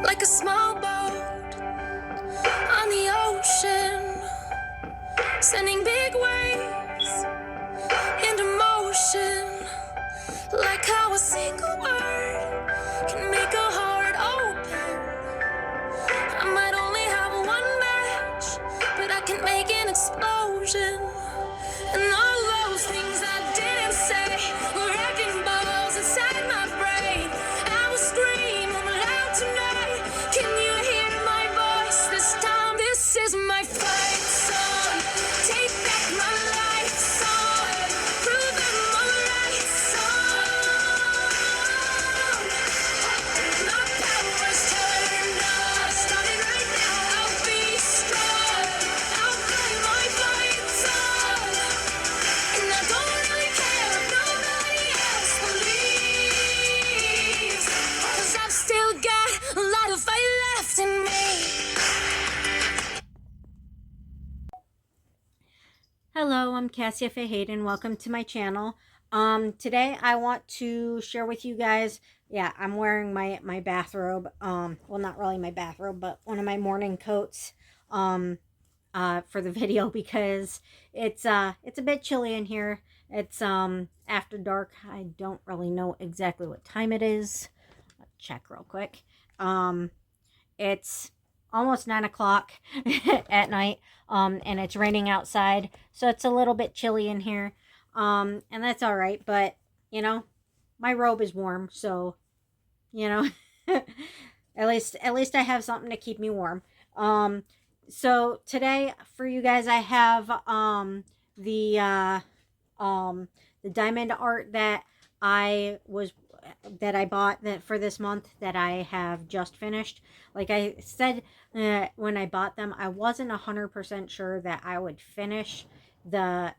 like a small boat on the ocean, sending big waves into motion, like how a single word can make a heart open. I might only have one match, but I can make an explosion. And all those things I didn't say were wrecking balls inside my brain. I will scream loud tonight. Can you hear my voice this time? This is my fight song. Take back my life song. Prove I'm alright song. My power's turned on. Starting right now. I'll be strong. I'll play my fight song. And I don't really care if nobody else believes, 'cause I've still got a lot of fight left in me. Hello, I'm Cassia Faye Hayden. Welcome to my channel. Today I want to share with you guys, I'm wearing my bathrobe. Well, not really my bathrobe, but one of my morning coats for the video because it's a bit chilly in here. It's after dark. I don't really know exactly what time it is. I'll check real quick. It's almost 9 o'clock at night, and it's raining outside, so it's a little bit chilly in here, and that's all right, but you know, my robe is warm, so you know, at least I have something to keep me warm. So today for you guys, I have the the diamond art that I bought that for this month that I have just finished. Like I said, when I bought them, I wasn't 100% sure that I would finish the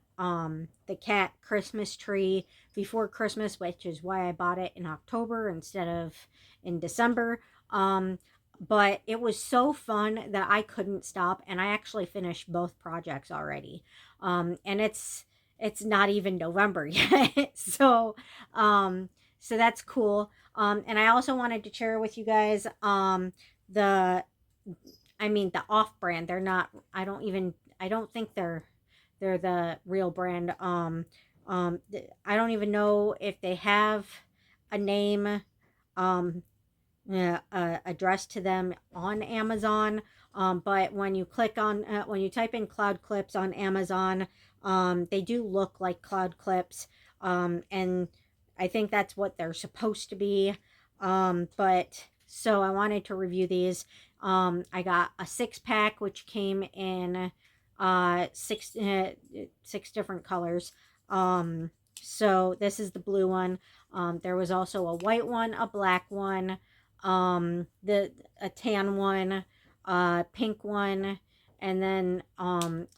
cat Christmas tree before Christmas, which is why I bought it in October instead of in December. But it was so fun that I couldn't stop, and I actually finished both projects already. And it's not even November yet. So that's cool. And I also wanted to share with you guys the the off-brand. They're not, I don't think they're the real brand. I don't even know if they have a name addressed to them on Amazon. But when you click on when you type in Cloud Clips on Amazon, they do look like Cloud Clips. And I think that's what they're supposed to be. But so I wanted to review these. I got a 6-pack, which came in six different colors. So this is the blue one. There was also a white one, a black one, a tan one, pink one, and then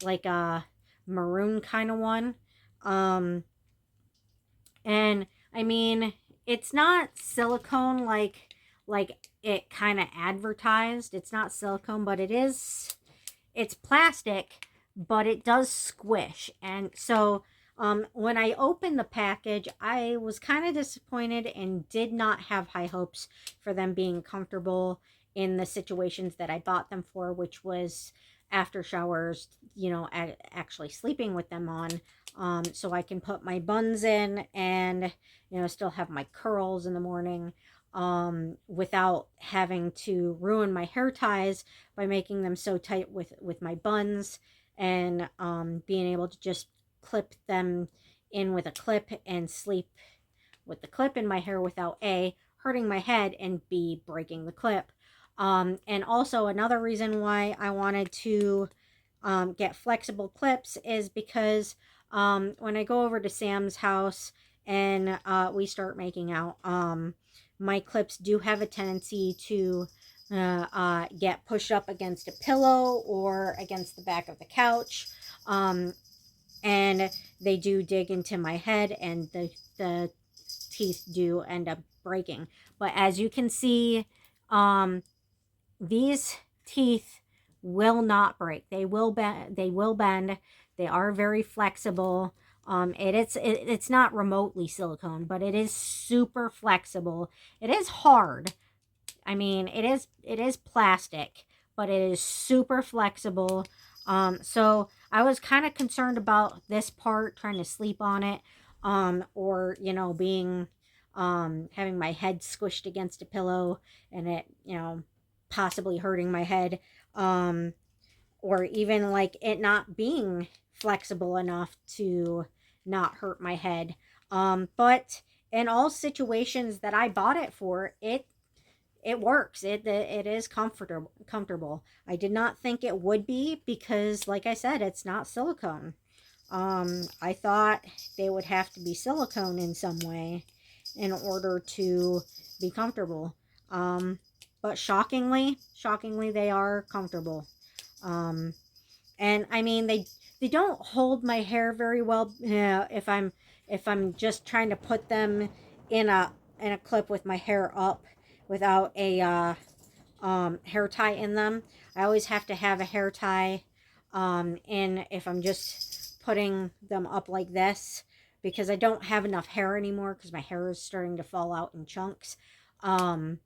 like a maroon kind of one. And I mean, it's not silicone like it kind of advertised. It's not silicone, but it's plastic, but it does squish. And so when I opened the package, I was kind of disappointed and did not have high hopes for them being comfortable in the situations that I bought them for, which was after showers, you know, actually sleeping with them on. So I can put my buns in and, you know, still have my curls in the morning without having to ruin my hair ties by making them so tight with my buns, and being able to just clip them in with a clip and sleep with the clip in my hair without A, hurting my head, and B, breaking the clip. And also another reason why I wanted to get flexible clips is because when I go over to Sam's house and we start making out, my clips do have a tendency to get pushed up against a pillow or against the back of the couch. And they do dig into my head, and the teeth do end up breaking. But as you can see, these teeth will not break. They will bend. They will bend. They are very flexible. It's not remotely silicone, but it is super flexible. It is hard. I mean, it is plastic, but it is super flexible. So I was kind of concerned about this part, trying to sleep on it, or being having my head squished against a pillow and it possibly hurting my head, or even like it not being flexible enough to not hurt my head. But in all situations that I bought it for, it works. It is comfortable. I did not think it would be because, like I said, it's not silicone. I thought they would have to be silicone in some way in order to be comfortable. But shockingly, they are comfortable. Um, and I mean, they don't hold my hair very well. If I'm just trying to put them in a clip with my hair up without a hair tie in them. I always have to have a hair tie in if I'm just putting them up like this, because I don't have enough hair anymore because my hair is starting to fall out in chunks. Um,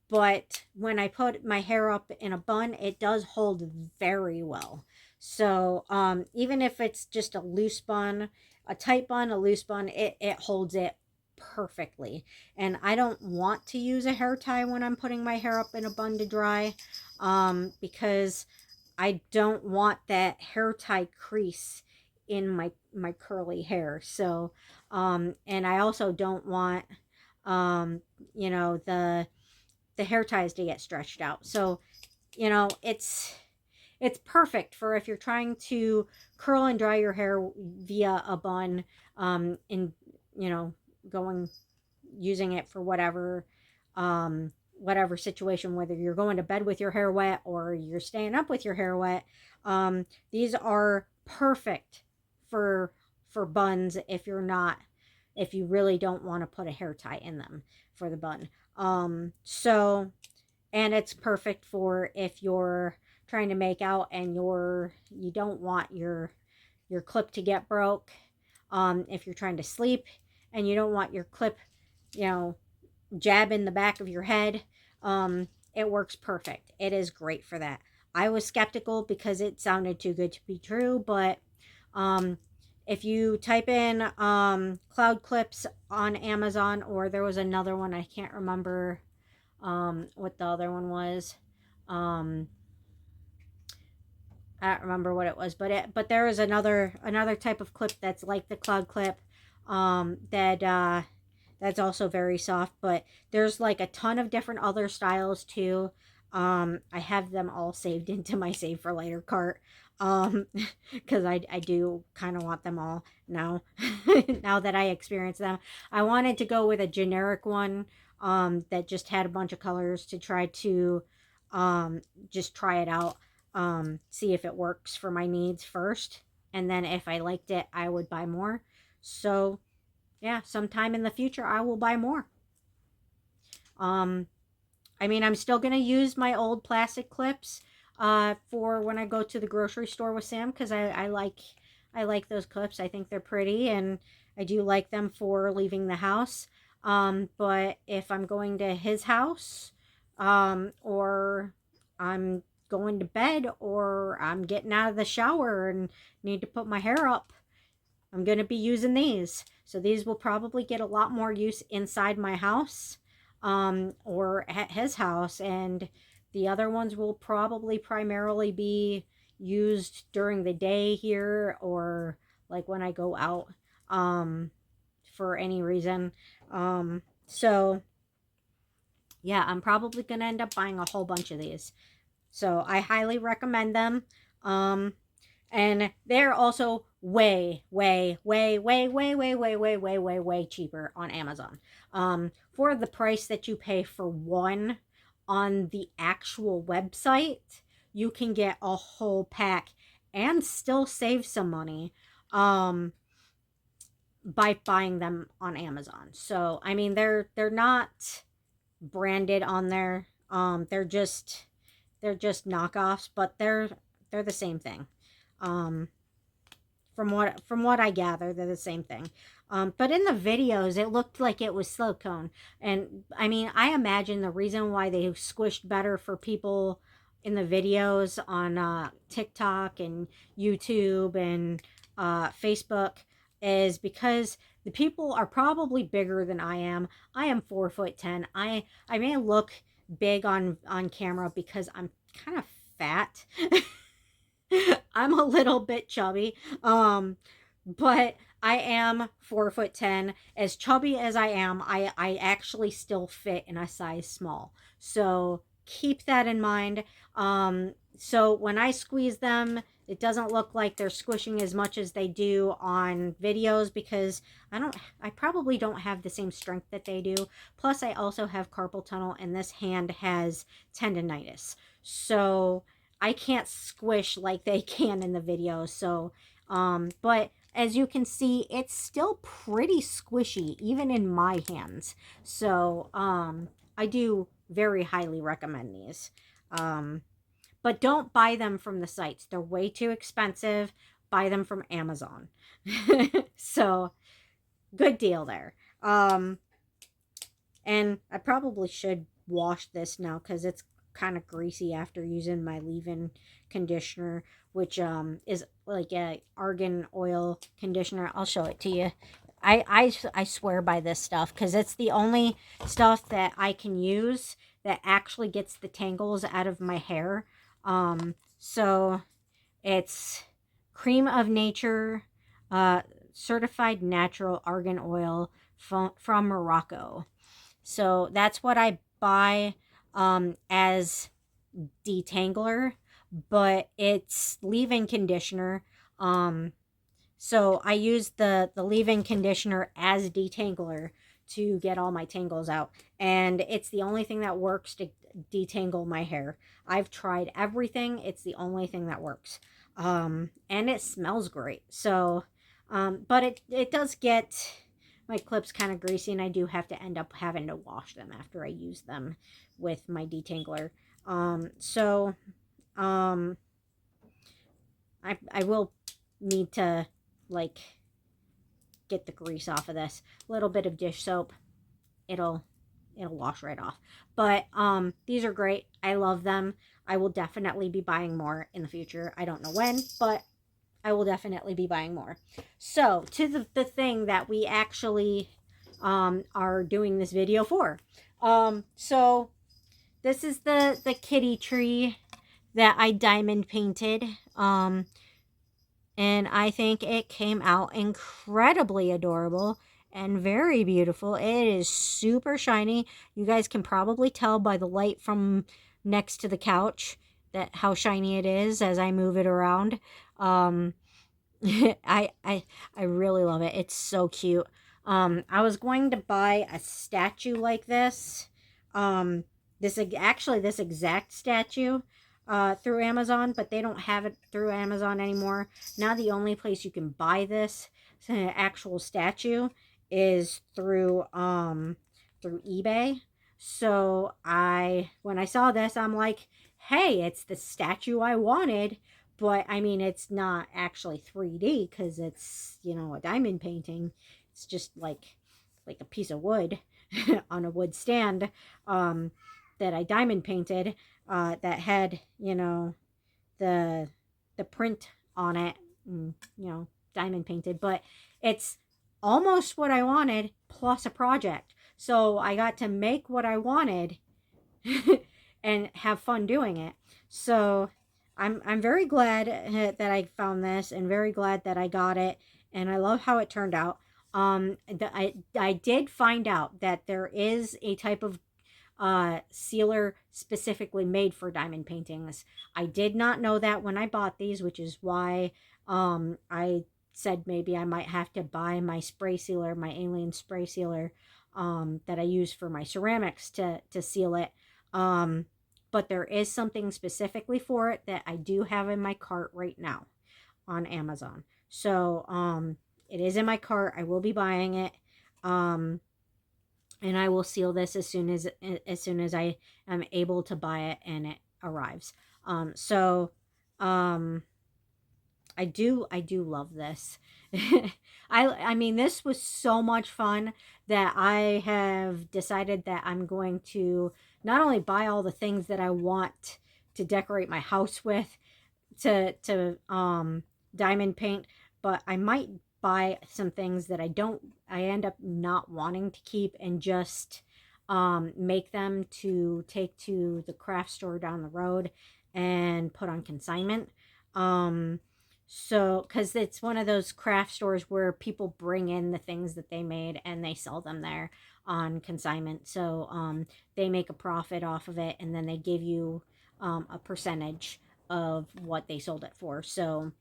but when I put my hair up in a bun, it does hold very well. So even if it's just a loose bun, a tight bun, a loose bun, it holds it perfectly. And I don't want to use a hair tie when I'm putting my hair up in a bun to dry, because I don't want that hair tie crease in my curly hair. So and I also don't want um, you know the hair ties to get stretched out. So it's perfect for if you're trying to curl and dry your hair via a bun, in you know going using it for whatever situation, whether you're going to bed with your hair wet or you're staying up with your hair wet. These are perfect for buns if you really don't want to put a hair tie in them for the bun. So, and it's perfect for if you're trying to make out and you don't want your clip to get broke. If you're trying to sleep and you don't want your clip, you know, jab in the back of your head, it works perfect. It is great for that. I was skeptical because it sounded too good to be true, but um, if you type in cloud clips on Amazon, or there was another one, I can't remember what the other one was. Um, I don't remember what it was, but there is another type of clip that's like the cloud clip, that's also very soft. But there's like a ton of different other styles too. I have them all saved into my save for later cart. Because I do kind of want them all now. Now that I experience them, I wanted to go with a generic one that just had a bunch of colors to try to just try it out, see if it works for my needs first, and then if I liked it, I would buy more. So yeah, sometime in the future I will buy more. um I mean, I'm still gonna use my old plastic clips for when I go to the grocery store with Sam, because I like those clips. I think they're pretty, and I do like them for leaving the house. But if I'm going to his house, or I'm going to bed, or I'm getting out of the shower and need to put my hair up, I'm going to be using these. So these will probably get a lot more use inside my house, or at his house. And the other ones will probably primarily be used during the day here, or like when I go out for any reason. So yeah, I'm probably going to end up buying a whole bunch of these. So I highly recommend them. And they're also way cheaper on Amazon. For the price that you pay for one on the actual website, you can get a whole pack and still save some money by buying them on Amazon. So I mean, they're not branded on there. They're just knockoffs, but they're the same thing. Um, from what I gather, they're the same thing. But in the videos, it looked like it was silicone. And I mean, I imagine the reason why they squished better for people in the videos on TikTok and YouTube and Facebook is because the people are probably bigger than I am. I am 4'10". I may look big on camera because I'm kind of fat. I'm a little bit chubby. But I am 4'10". As chubby as I am, I actually still fit in a size small. So keep that in mind. So when I squeeze them, it doesn't look like they're squishing as much as they do on videos because I probably don't have the same strength that they do. Plus I also have carpal tunnel and this hand has tendonitis. So I can't squish like they can in the videos. So, but as you can see, it's still pretty squishy, even in my hands. So, I do very highly recommend these. But don't buy them from the sites. They're way too expensive. Buy them from Amazon. So, good deal there. And I probably should wash this now because it's kind of greasy after using my leave-in conditioner, which is like a argan oil conditioner. I'll show it to you. I swear by this stuff because it's the only stuff that I can use that actually gets the tangles out of my hair. So it's Cream of Nature, certified natural argan oil from Morocco. So that's what I buy as detangler, but it's leave-in conditioner. So I use the leave-in conditioner as detangler to get all my tangles out. And it's the only thing that works to detangle my hair. I've tried everything. It's the only thing that works. And it smells great. So, but it does get my clips kind of greasy and I do have to end up having to wash them after I use them with my detangler. So, I will need to like get the grease off of this. A little bit of dish soap. It'll wash right off. But these are great. I love them. I will definitely be buying more in the future. I don't know when, but I will definitely be buying more. So to the thing that we actually are doing this video for. So this is the kitty tree that I diamond painted. And I think it came out incredibly adorable and very beautiful. It is super shiny. You guys can probably tell by the light from next to the couch that how shiny it is as I move it around. I really love it. It's so cute. I was going to buy a statue like this. This exact statue through Amazon, but they don't have it through Amazon anymore. Now the only place you can buy this actual statue is through eBay. So when I saw this, I'm like, hey, it's the statue I wanted. But I mean, it's not actually 3D because it's, a diamond painting. It's just like a piece of wood on a wood stand that I diamond painted that had, the print on it, and, diamond painted. But it's almost what I wanted plus a project. So I got to make what I wanted and have fun doing it. So I'm very glad that I found this and very glad that I got it, and I love how it turned out. I did find out that there is a type of sealer specifically made for diamond paintings. I did not know that when I bought these, which is why I said maybe I might have to buy my spray sealer, my alien spray sealer that I use for my ceramics to seal it. But there is something specifically for it that I do have in my cart right now on Amazon. So it is in my cart. I will be buying it. And I will seal this as soon as I am able to buy it and it arrives. So I do love this. I mean, this was so much fun that I have decided that I'm going to not only buy all the things that I want to decorate my house with, to diamond paint, but I might buy some things that I end up not wanting to keep, and just make them to take to the craft store down the road and put on consignment. Um so, because it's one of those craft stores where people bring in the things that they made and they sell them there on consignment. So they make a profit off of it, and then they give you a percentage of what they sold it for. So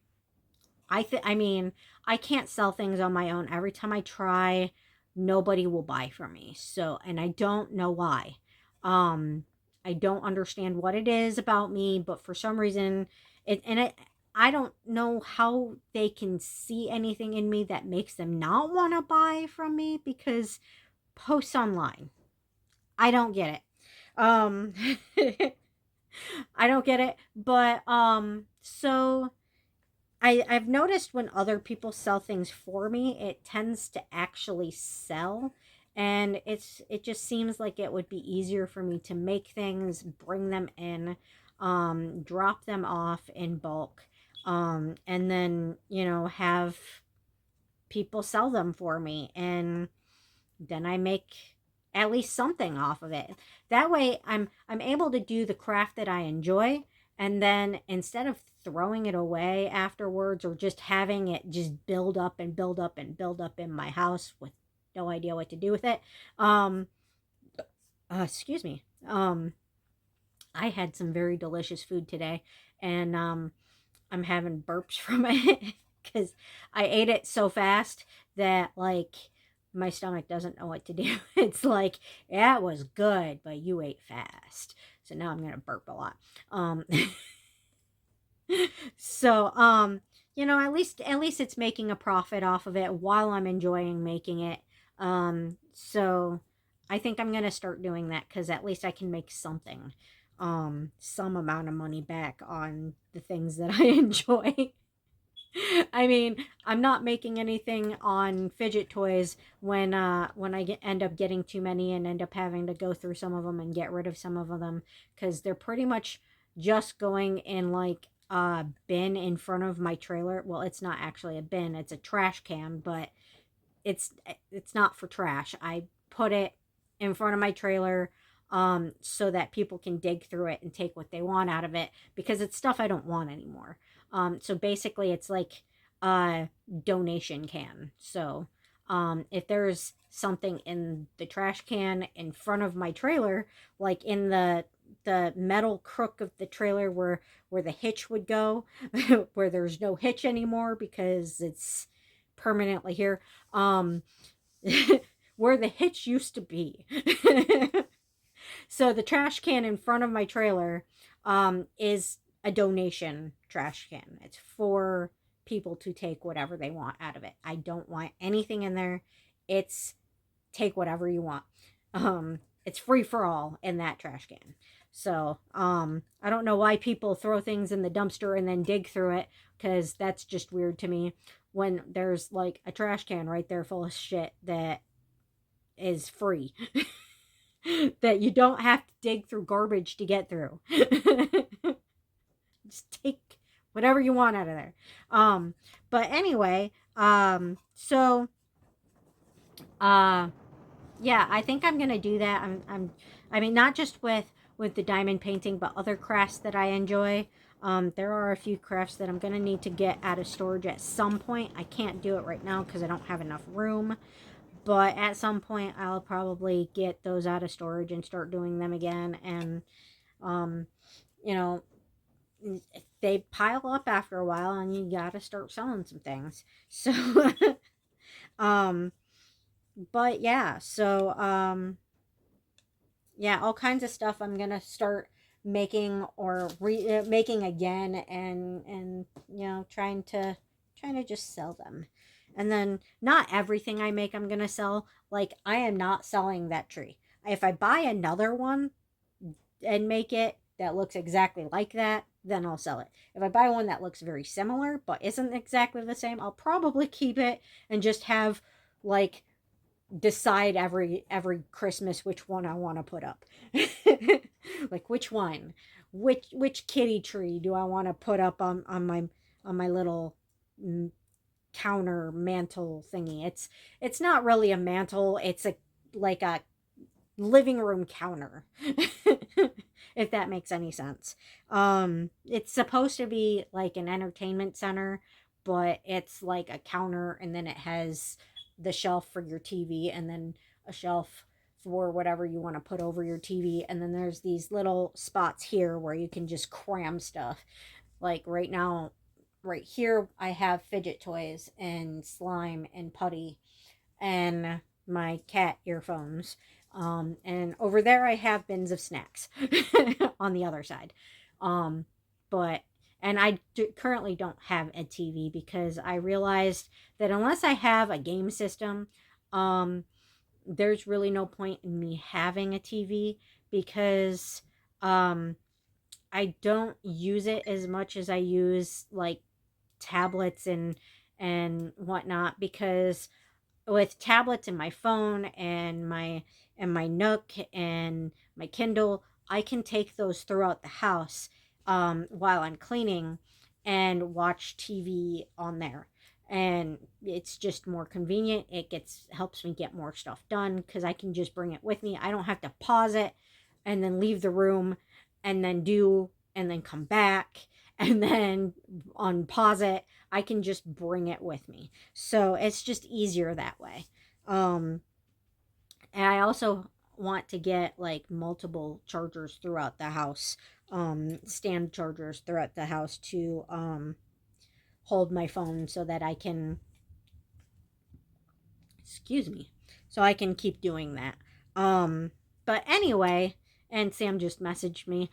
I mean, I can't sell things on my own. Every time I try, nobody will buy from me. So, and I don't know why. Um I don't understand what it is about me, but for some reason I don't know how they can see anything in me that makes them not want to buy from me, because posts online. I don't get it. Um I don't get it, but so I've noticed when other people sell things for me, it tends to actually sell. And it just seems like it would be easier for me to make things, bring them in, drop them off in bulk, and then, have people sell them for me, and then I make at least something off of it. That way I'm able to do the craft that I enjoy, and then instead of throwing it away afterwards, or just having it just build up and build up and build up in my house with no idea what to do with it. Um excuse me. I had some very delicious food today, and I'm having burps from it because I ate it so fast that, like, my stomach doesn't know what to do. It's like, yeah, it was good, but you ate fast. So now I'm gonna burp a lot. Um, so at least it's making a profit off of it while I'm enjoying making it. So I think I'm gonna start doing that, because at least I can make something, some amount of money back on the things that I enjoy. I mean, I'm not making anything on fidget toys when end up getting too many and end up having to go through some of them and get rid of some of them, because they're pretty much just going in like a bin in front of my trailer. Well, it's not actually a bin; it's a trash can, but it's it's not for trash. I put it in front of my trailer, so that people can dig through it and take what they want out of it, because it's stuff I don't want anymore. So basically it's like a donation can. So if there's something in the trash can in front of my trailer, like in the metal crook of the trailer where the hitch would go, where there's no hitch anymore because it's permanently here, where the hitch used to be. So the trash can in front of my trailer is a donation trash can. It's for people to take whatever they want out of it. I don't want anything in there. It's take whatever you want. It's free for all in that trash can. So I don't know why people throw things in the dumpster and then dig through it, because that's just weird to me, when there's like a trash can right there full of shit that is free. That you don't have to dig through garbage to get through. Just take whatever you want out of there. But anyway, so yeah, I think I'm gonna do that. I mean, not just with the diamond painting, but other crafts that I enjoy. There are a few crafts that I'm gonna need to get out of storage at some point. I can't do it right now because I don't have enough room. But at some point, I'll probably get those out of storage and start doing them again. And, um, you know, they pile up after a while, and you gotta start selling some things. So, um, but yeah, so, yeah, all kinds of stuff I'm gonna start making, or making again, and trying to just sell them. And then not everything I make I'm gonna sell. Like, I am not selling that tree. If I buy another one and make it that looks exactly like that, then I'll sell it. If I buy one that looks very similar but isn't exactly the same, I'll probably keep it and just have like decide every Christmas which one I want to put up. Like which one, which kitty tree do I want to put up on my little counter mantle thingy. It's not really a mantle. It's a like a living room counter. If that makes any sense. It's supposed to be like an entertainment center, but it's like a counter and then it has the shelf for your TV and then a shelf for whatever you want to put over your TV, and then there's these little spots here where you can just cram stuff. Like right now, right here I have fidget toys and slime and putty and my cat earphones. And over there I have bins of snacks on the other side. Um, but and currently don't have a TV because I realized that unless I have a game system, um, there's really no point in me having a TV because um, I don't use it as much as I use like tablets and whatnot, because with tablets and my phone and my Nook and my Kindle, I can take those throughout the house while I'm cleaning and watch TV on there. And it's just more convenient. It gets helps me get more stuff done because I can just bring it with me. I don't have to pause it and then leave the room and then do and then come back and then unpause it. I can just bring it with me. So it's just easier that way. Um, and I also want to get like multiple chargers throughout the house, stand chargers throughout the house to hold my phone so that I can, excuse me, so I can keep doing that. But anyway, and Sam just messaged me.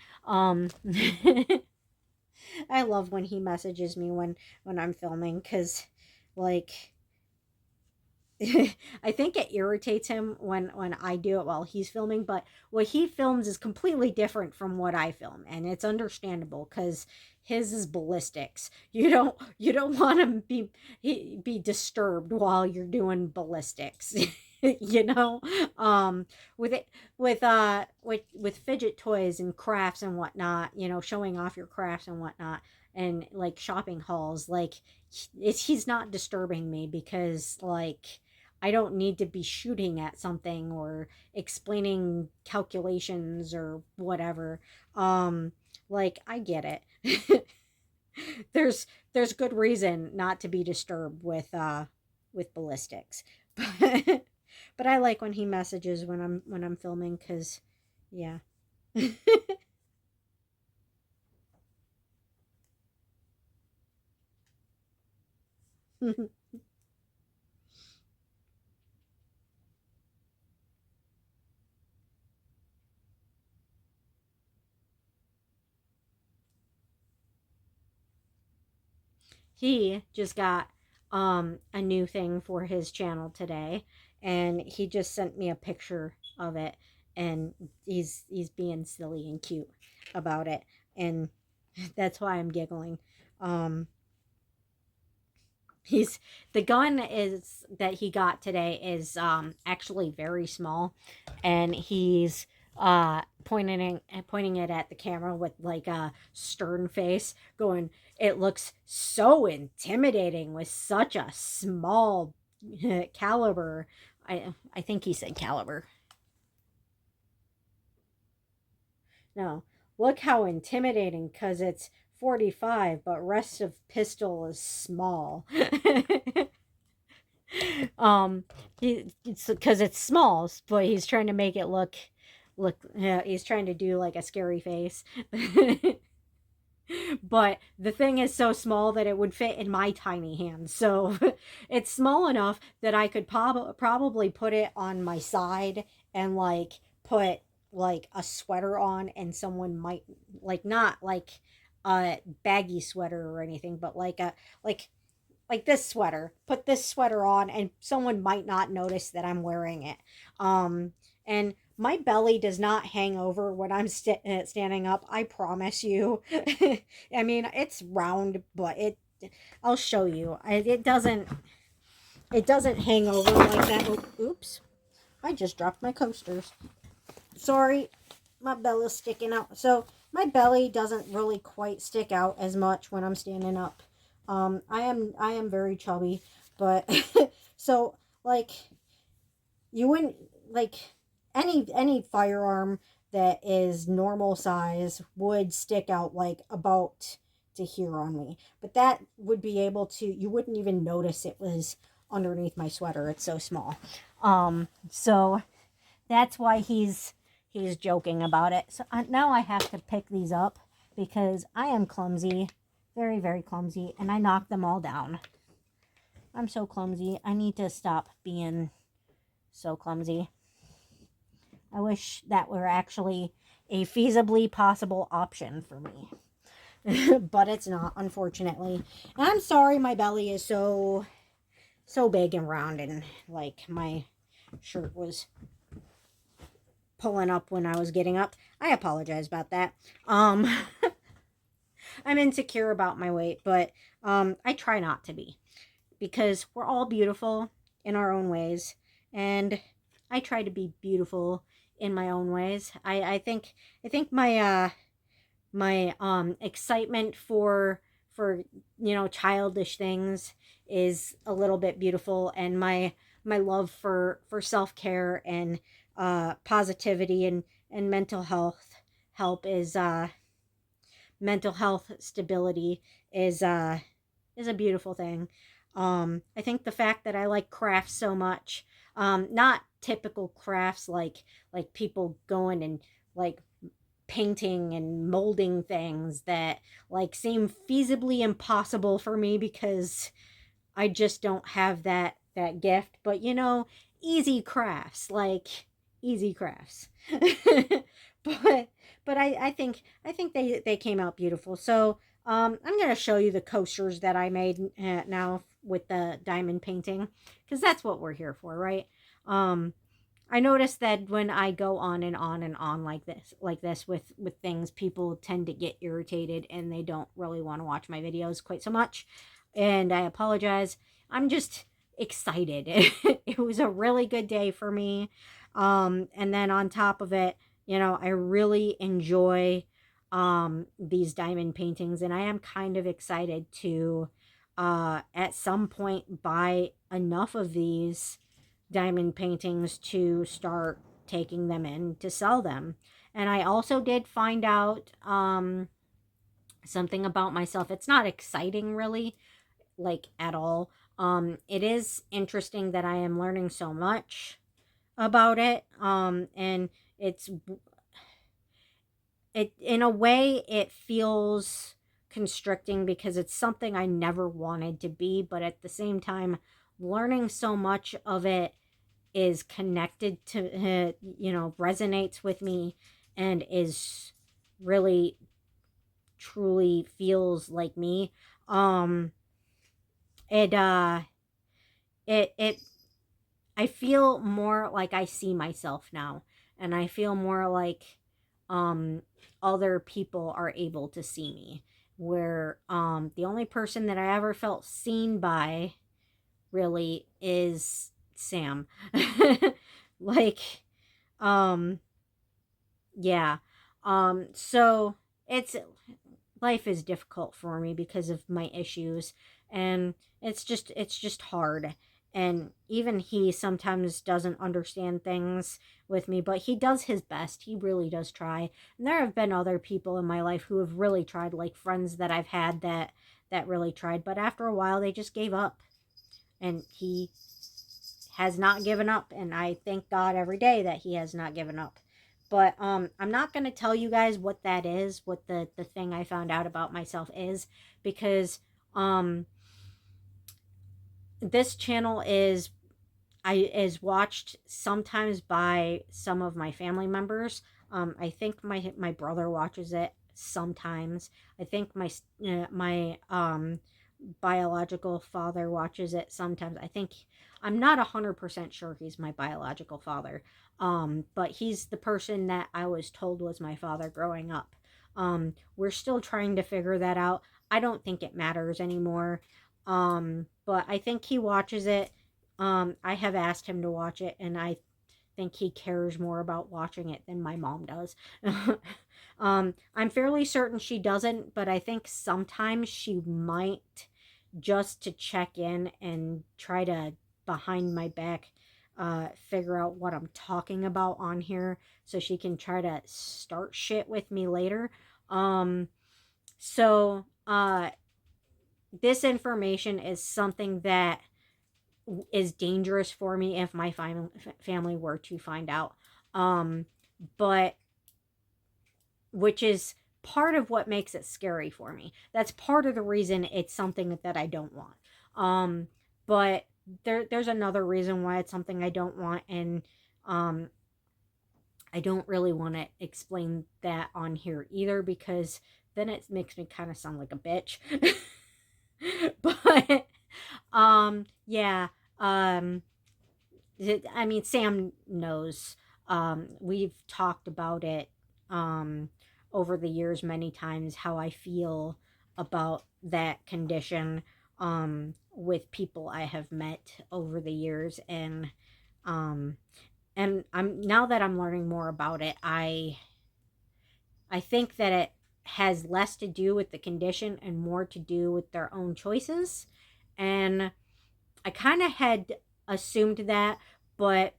I love when he messages me when I'm filming because like I think it irritates him when I do it while he's filming, but what he films is completely different from what I film, and it's understandable because his is ballistics. You don't want to be disturbed while you're doing ballistics. you know with it with fidget toys and crafts and whatnot, showing off your crafts and whatnot, and like shopping hauls, like he's not disturbing me because like I don't need to be shooting at something or explaining calculations or whatever. Like I get it. There's good reason not to be disturbed with ballistics. But but I like when he messages when I'm filming cuz yeah. He just got a new thing for his channel today, and he just sent me a picture of it, and he's being silly and cute about it, and that's why I'm giggling. um he's the gun is that he got today is actually very small, and he's pointing it at the camera with like a stern face, going, it looks so intimidating with such a small caliber. I think he said caliber. No, look how intimidating, because it's 45 but rest of pistol is small. It's because it's small, but he's trying to make it look, yeah, he's trying to do like a scary face. But the thing is so small that it would fit in my tiny hand, so it's small enough that I could probably put it on my side and like put like a sweater on, and someone might, like, not like a baggy sweater or anything, but like a like this sweater, put this sweater on and someone might not notice that I'm wearing it. And my belly does not hang over when I'm standing up. I promise you. I mean, it's round, but I'll show you. It doesn't hang over like that. Oops. I just dropped my coasters. Sorry. My belly's sticking out. So, my belly doesn't really quite stick out as much when I'm standing up. I am very chubby, but so like you wouldn't like any firearm that is normal size would stick out like about to here on me, but that would be able to, you wouldn't even notice it was underneath my sweater, it's so small. So that's why he's joking about it. So now I have to pick these up because I am clumsy, very very clumsy, and I knock them all down. I'm so clumsy. I need to stop being so clumsy. I wish that were actually a feasibly possible option for me. But it's not, unfortunately. And I'm sorry my belly is so big and round, and like my shirt was pulling up when I was getting up. I apologize about that. I'm insecure about my weight, but I try not to be, because we're all beautiful in our own ways, and I try to be beautiful in my own ways. I think my excitement for childish things is a little bit beautiful, and my love for self-care and positivity and help is mental health stability is a beautiful thing. I think the fact that I like crafts so much, not typical crafts like people going and like painting and molding things that like seem feasibly impossible for me because I just don't have that gift. But easy crafts, like easy crafts. but I think they came out beautiful. So I'm gonna show you the coasters that I made now with the diamond painting, because that's what we're here for, right? I noticed that when I go on and on and on like this with things, people tend to get irritated and they don't really want to watch my videos quite so much. And I apologize. I'm just excited. It was a really good day for me. And then on top of it, I really enjoy these diamond paintings, and I am kind of excited to at some point buy enough of these diamond paintings to start taking them in to sell them. And I also did find out something about myself. It's not exciting really, like at all. It is interesting that I am learning so much about it. And it in a way it feels constricting because it's something I never wanted to be, but at the same time, learning so much of it is connected to resonates with me, and is really truly feels like me. um it it I feel more like I see myself now, and I feel more like um other people are able to see me, where the only person that I ever felt seen by really is Sam. Like, um, yeah. So it's life is difficult for me because of my issues, and it's just hard. And even he sometimes doesn't understand things with me, but he does his best. He really does try. And there have been other people in my life who have really tried, like friends that I've had that really tried, but after a while they just gave up. And he has not given up, and I thank God every day that he has not given up. But I'm not going to tell you guys what that is, what the thing I found out about myself is, because um this channel is watched sometimes by some of my family members. I think my brother watches it sometimes. I think my biological father watches it sometimes. I think I'm not 100% sure he's my biological father. But he's the person that I was told was my father growing up. We're still trying to figure that out. I don't think it matters anymore. But I think he watches it. I have asked him to watch it, and I think he cares more about watching it than my mom does. I'm fairly certain she doesn't, but I think sometimes she might, just to check in and try to, behind my back, figure out what I'm talking about on here so she can try to start shit with me later. So this information is something that is dangerous for me if my family were to find out. But which is part of what makes it scary for me. That's part of the reason it's something that I don't want. But there's another reason why it's something I don't want, and I don't really want to explain that on here either, because then it makes me kind of sound like a bitch. But yeah, I mean, Sam knows. We've talked about it over the years many times, how I feel about that condition with people I have met over the years. Um and I'm now that I'm learning more about it, I think that it has less to do with the condition and more to do with their own choices. And I kind of had assumed that, but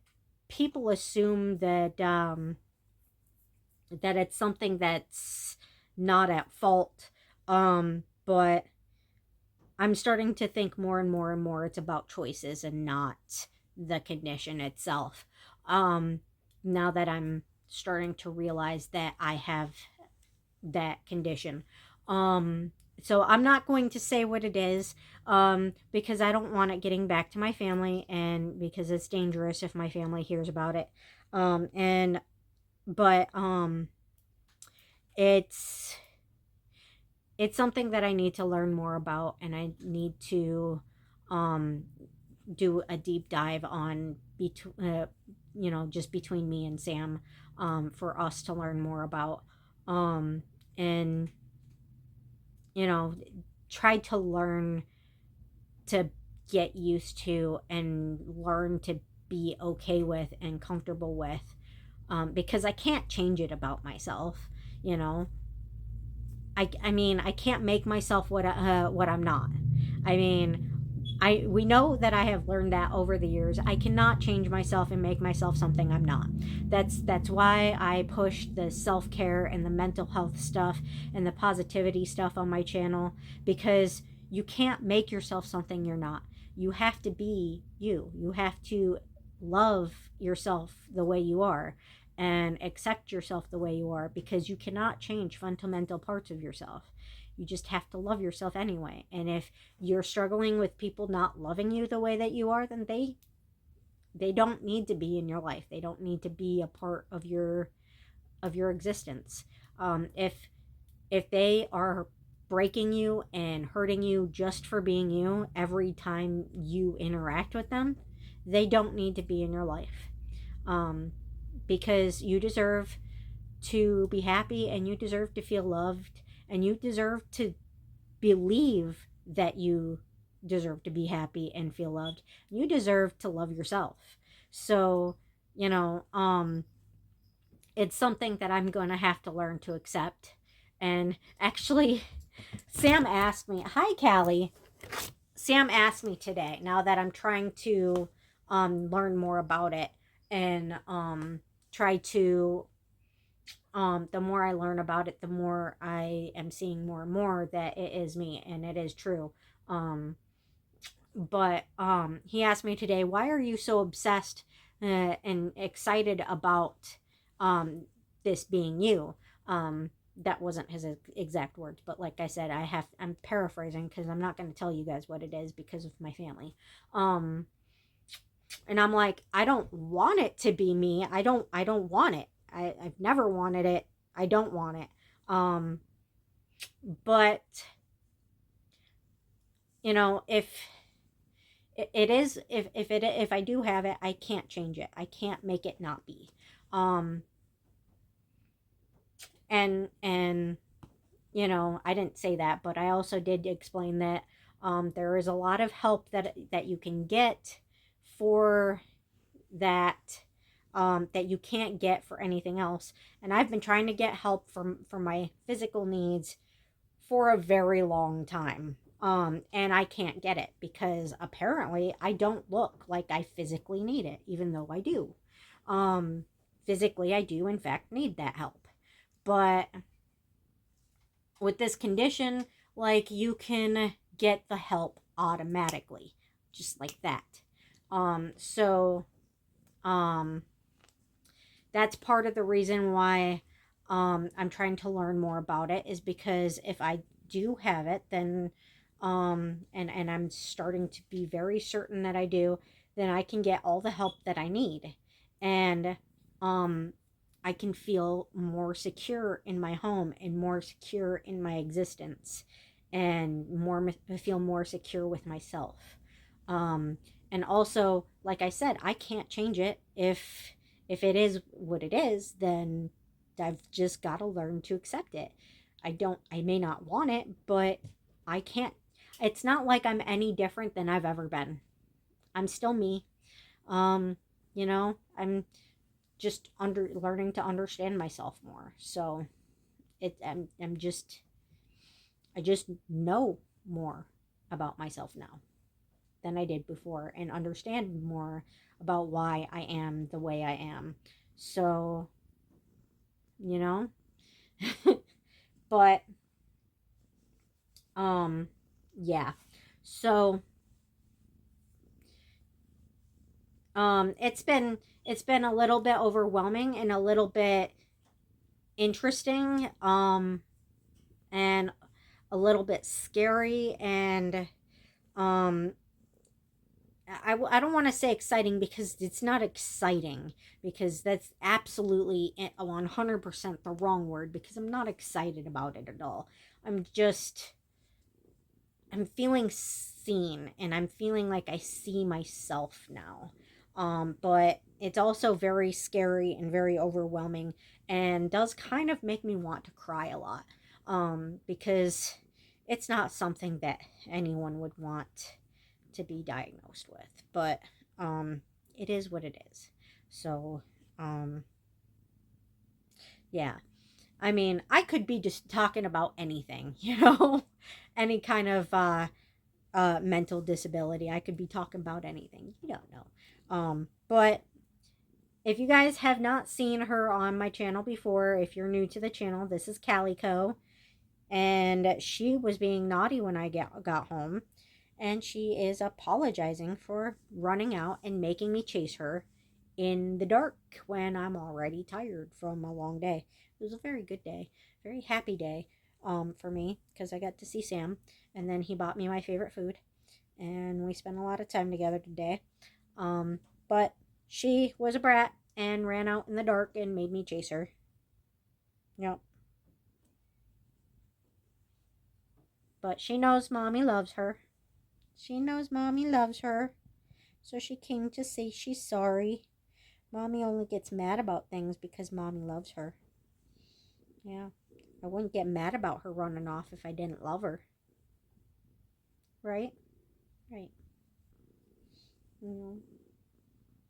people assume that that it's something that's not at fault. But I'm starting to think more and more and more it's about choices and not the condition itself. Now that I'm starting to realize that I have that condition. So I'm not going to say what it is, because I don't want it getting back to my family, and because it's dangerous if my family hears about it. And but it's it's something that I need to learn more about, and I need to um do a deep dive on just between me and Sam, for us to learn more about, and you know try to learn to get used to and learn to be okay with and comfortable with, because I can't change it about myself. you know I mean, I can't make myself what I'm not. I mean, we know that I have learned that over the years. I cannot change myself and make myself something I'm not. That's why I push the self-care and the mental health stuff and the positivity stuff on my channel, because you can't make yourself something you're not. You have to be you. You have to love yourself the way you are and accept yourself the way you are, because you cannot change fundamental parts of yourself. You just have to love yourself anyway. And if you're struggling with people not loving you the way that you are, then they don't need to be in your life. They don't need to be a part of your existence. If they are breaking you and hurting you just for being you every time you interact with them, they don't need to be in your life. Because you deserve to be happy, and you deserve to feel loved, and you deserve to believe that you deserve to be happy and feel loved. You deserve to love yourself. So, it's something that I'm going to have to learn to accept. And actually, Sam asked me, hi, Callie. Sam asked me today, now that I'm trying to learn more about it, and try to the more I learn about it, the more I am seeing more and more that it is me, and it is true. But he asked me today, why are you so obsessed and excited about this being you? That wasn't his exact words, but like I said, I'm paraphrasing, because I'm not going to tell you guys what it is because of my family. And I'm like, I don't want it to be me. I don't want it. I've never wanted it. I don't want it. But you know, it is, if I do have it, I can't change it. I can't make it not be. Um, and you know, I didn't say that, but I also did explain that there is a lot of help that you can get for that, that you can't get for anything else. And I've been trying to get help for my physical needs for a very long time. And I can't get it because apparently I don't look like I physically need it, even though I do. Um, Physically, I do, in fact, need that help. But with this condition, like, you can get the help automatically, just like that. So, um, that's part of the reason why I'm trying to learn more about it, is because if I do have it, then and I'm starting to be very certain that I do, then I can get all the help that I need. And um I can feel more secure in my home and more secure in my existence, and feel more secure with myself. Um and also, like I said, I can't change it. If it is what it is, then I've just got to learn to accept it. I may not want it, but I can't. It's not like I'm any different than I've ever been. I'm still me. Um, I'm just learning to understand myself more. So I'm just, I just know more about myself now than I did before, and understand more about why I am the way I am. So, you know, but um yeah. So, it's been a little bit overwhelming and a little bit interesting, and a little bit scary, and um I don't want to say exciting, because it's not exciting, because that's absolutely 100% the wrong word, because I'm not excited about it at all. I'm just, I'm feeling seen, and I'm feeling like I see myself now. But it's also very scary and very overwhelming, and does kind of make me want to cry a lot. Because it's not something that anyone would want to be diagnosed with, but it is what it is. So, um, yeah. I mean, I could be just talking about anything, any kind of mental disability. I could be talking about anything. You don't know. But if you guys have not seen her on my channel before, if you're new to the channel, this is Calico. And she was being naughty when I got home. And she is apologizing for running out and making me chase her in the dark when I'm already tired from a long day. It was a very good day, very happy day for me, because I got to see Sam, and then he bought me my favorite food, and we spent a lot of time together today. But she was a brat and ran out in the dark and made me chase her. Yep. But she knows mommy loves her. She knows mommy loves her. So she came to say she's sorry. Mommy only gets mad about things because mommy loves her. Yeah. I wouldn't get mad about her running off if I didn't love her. Right? Right.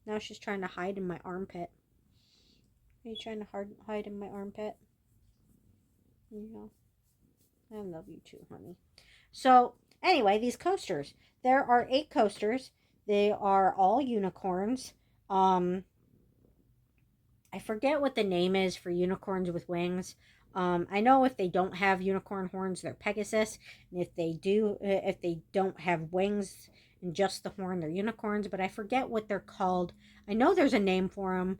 Now she's trying to hide in my armpit. Are you trying to hide in my armpit? I love you too, honey. So, anyway, these coasters. There are 8 coasters. They are all unicorns. I forget what the name is for unicorns with wings. I know if they don't have unicorn horns, they're Pegasus, and if they don't have wings and just the horn, they're unicorns. But I forget what they're called. I know there's a name for them,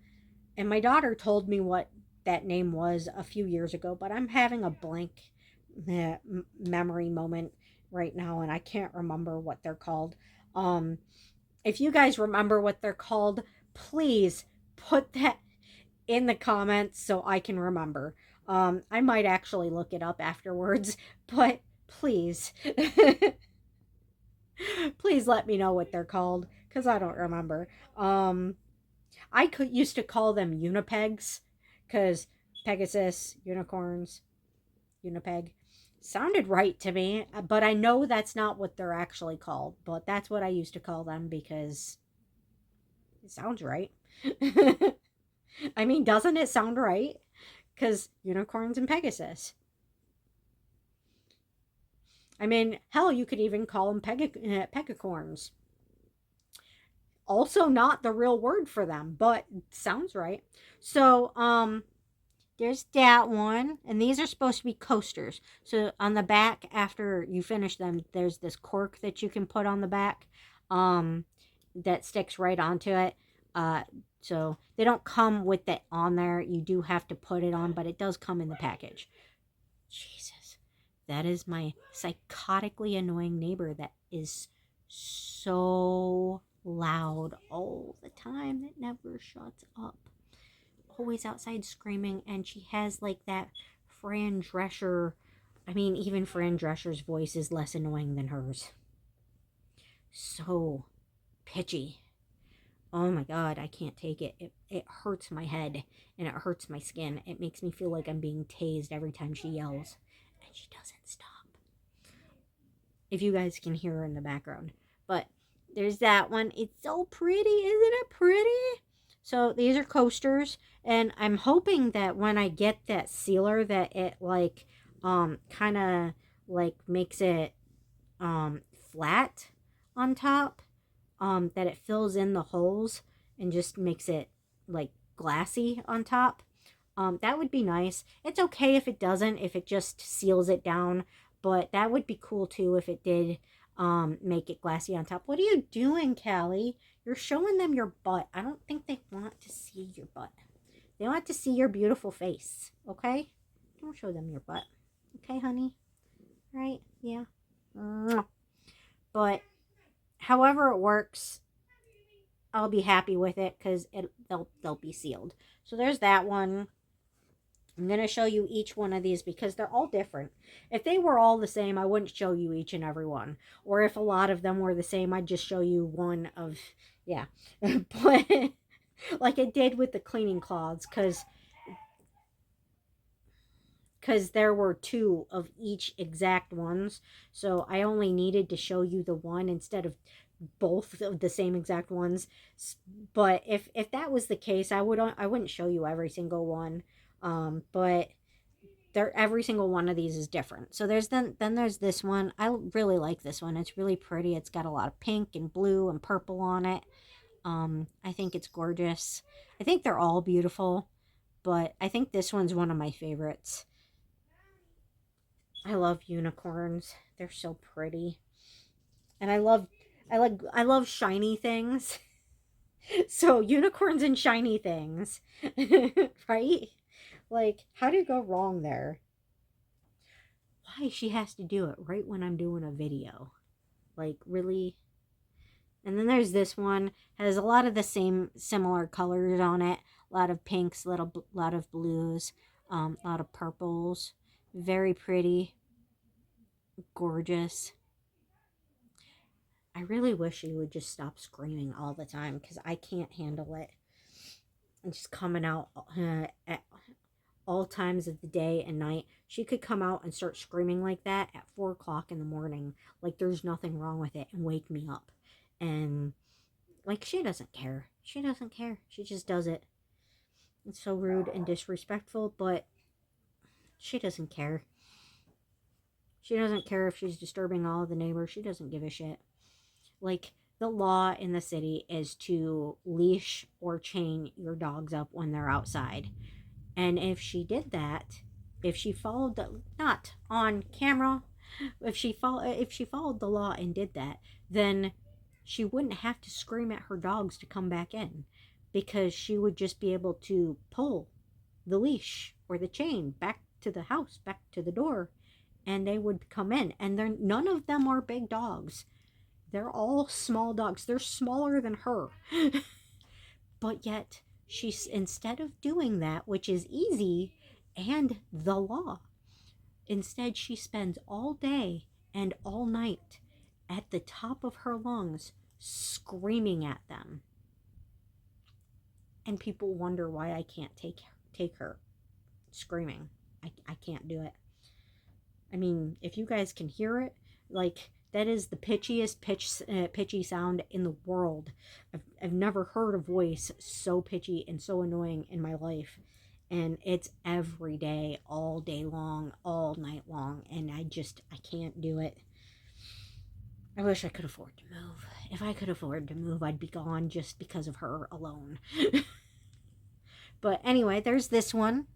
and my daughter told me what that name was a few years ago. But I'm having a blank memory moment right now, and I can't remember what they're called. If you guys remember what they're called, please put that in the comments so I can remember. I might actually look it up afterwards, but please. Please let me know what they're called, because I don't remember. I used to call them unipegs, because Pegasus, unicorns, unipeg sounded right to me, but I know that's not what they're actually called. But that's what I used to call them because it sounds right. I mean, doesn't it sound right? Because unicorns and Pegasus. I mean, hell, you could even call them pegacorns. Also, not the real word for them, but sounds right. So, there's that one, and these are supposed to be coasters. So on the back, after you finish them, there's this cork that you can put on the back, um, that sticks right onto it. Uh, so they don't come with it on there. You do have to put it on, but it does come in the package. Jesus, that is my psychotically annoying neighbor that is so loud all the time that never shuts up. Always outside screaming, and she has like that Fran Drescher. I mean, even Fran Drescher's voice is less annoying than hers. So pitchy. Oh my god, I can't take it. It hurts my head and it hurts my skin. It makes me feel like I'm being tased every time she yells. And she doesn't stop. If you guys can hear her in the background. But there's that one. It's so pretty. Isn't it pretty? So these are coasters. And I'm hoping that when I get that sealer that it like kind of like makes it flat on top, that it fills in the holes and just makes it like glassy on top. That would be nice. It's okay if it doesn't, if it just seals it down, but that would be cool too if it did make it glassy on top. What are you doing, Callie? You're showing them your butt. I don't think they want to see your butt. They want to see your beautiful face, okay? Don't show them your butt. Okay, honey? Right? Yeah. But however it works, I'll be happy with it because they'll be sealed. So there's that one. I'm going to show you each one of these because they're all different. If they were all the same, I wouldn't show you each and every one. Or if a lot of them were the same, I'd just show you one of, yeah. But like it did with the cleaning cloths because there were two of each exact ones. So I only needed to show you the one instead of both of the same exact ones. But if that was the case, I wouldn't show you every single one. But every single one of these is different. So then there's this one. I really like this one. It's really pretty. It's got a lot of pink and blue and purple on it. I think it's gorgeous. I think they're all beautiful, but I think this one's one of my favorites. I love unicorns. They're so pretty. And I love shiny things. So unicorns and shiny things. Right? Like, how do you go wrong there? Why she has to do it right when I'm doing a video? Like, really? And then there's this one. Has a lot of the same similar colors on it. A lot of pinks, lot of blues, a lot of purples. Very pretty. Gorgeous. I really wish she would just stop screaming all the time because I can't handle it. And just coming out at all times of the day and night. She could come out and start screaming like that at 4 o'clock in the morning, like there's nothing wrong with it, and wake me up. And like, she doesn't care. She doesn't care. She just does it. It's so rude and disrespectful, but she doesn't care. She doesn't care if she's disturbing all of the neighbors. She doesn't give a shit. Like, the law in the city is to leash or chain your dogs up when they're outside. And if she did that, if she followed not on camera, if she followed the law and did that, then she wouldn't have to scream at her dogs to come back in, because she would just be able to pull the leash or the chain back to the house, back to the door, and they would come in. And none of them are big dogs. They're all small dogs. They're smaller than her. But yet, she's, instead of doing that, which is easy and the law, instead she spends all day and all night at the top of her lungs, screaming at them. And people wonder why I can't take her screaming. I can't do it. I mean, if you guys can hear it, like that is the pitchy sound in the world. I've never heard a voice so pitchy and so annoying in my life. And it's every day, all day long, all night long. And I can't do it. I wish I could afford to move. If I could afford to move, I'd be gone just because of her alone. But anyway, there's this one.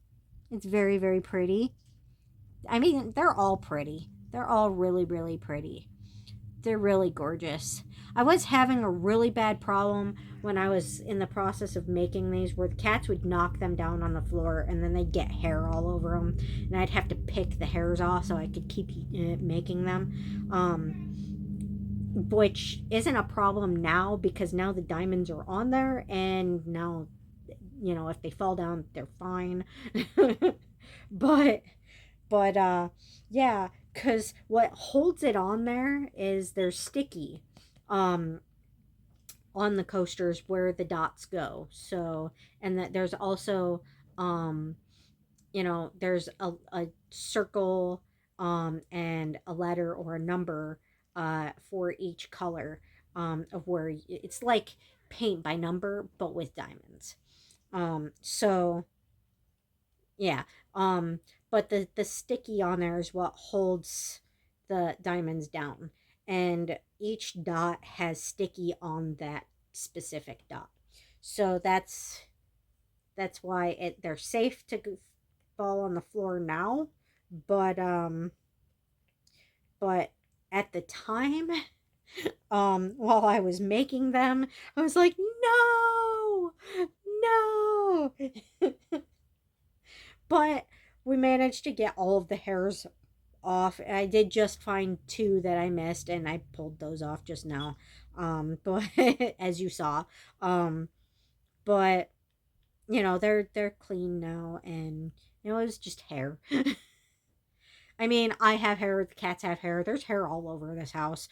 It's very, very pretty. I mean, they're all pretty. They're all really, really pretty. They're really gorgeous. I was having a really bad problem when I was in the process of making these where the cats would knock them down on the floor and then they'd get hair all over them. And I'd have to pick the hairs off so I could keep making them. Which isn't a problem now because now the diamonds are on there and now, if they fall down, they're fine. but yeah, because what holds it on there is they're sticky on the coasters where the dots go. So, and that there's also there's a circle and a letter or a number for each color of where it's like paint by number but with diamonds. So yeah. But the sticky on there is what holds the diamonds down. And each dot has sticky on that specific dot. So that's why they're safe to fall on the floor now, but but at the time while I was making them, I was like, no, no. But we managed to get all of the hairs off. I did just find two that I missed, and I pulled those off just now. But as you saw, but they're clean now, and it was just hair. I mean, I have hair. The cats have hair. There's hair all over this house.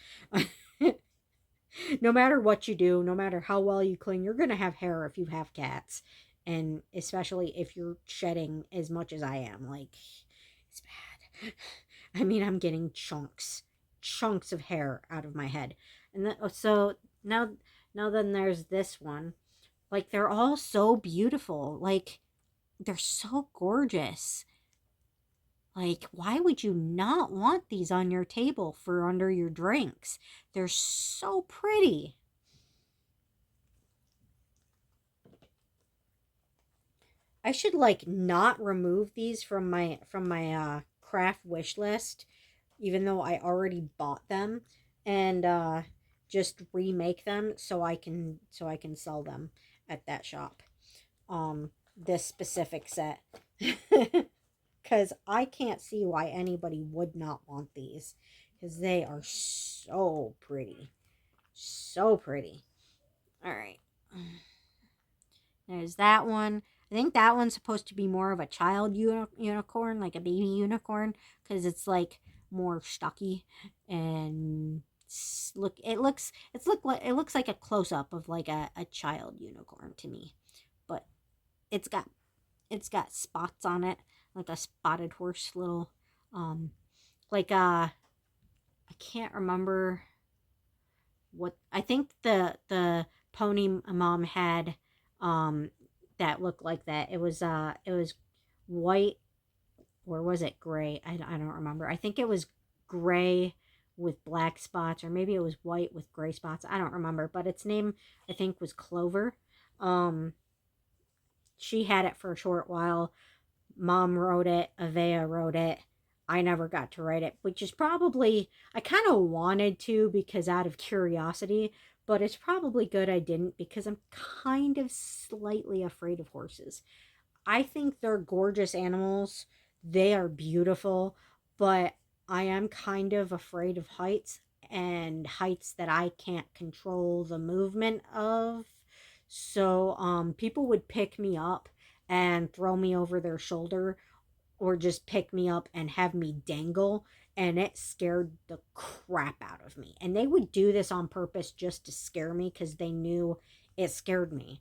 No matter what you do, no matter how well you clean, you're gonna have hair if you have cats, and especially if you're shedding as much as I am. Like, it's bad. I mean, I'm getting chunks of hair out of my head, and so now then there's this one. Like, they're all so beautiful. Like, they're so gorgeous. Like, why would you not want these on your table for under your drinks? They're so pretty. I should like not remove these from my craft wish list, even though I already bought them, and just remake them so I can sell them at that shop. This specific set. Because I can't see why anybody would not want these. Because they are so pretty. So pretty. Alright. There's that one. I think that one's supposed to be more of a child unicorn, like a baby unicorn. Because it's like more stocky. And it looks like a close-up of like a child unicorn to me. But it's got spots on it, like a spotted horse little like I can't remember what I think the pony mom had that looked like that. It was white, or was it gray? I don't remember. I think it was gray with black spots, or maybe it was white with gray spots. I don't remember, but its name I think was Clover. She had it for a short while. Mom wrote it. Avea wrote it. I never got to write it, which is probably, I kind of wanted to because out of curiosity, but it's probably good I didn't because I'm kind of slightly afraid of horses. I think they're gorgeous animals. They are beautiful, but I am kind of afraid of heights, and heights that I can't control the movement of. So people would pick me up and throw me over their shoulder, or just pick me up and have me dangle, and it scared the crap out of me. And they would do this on purpose just to scare me because they knew it scared me.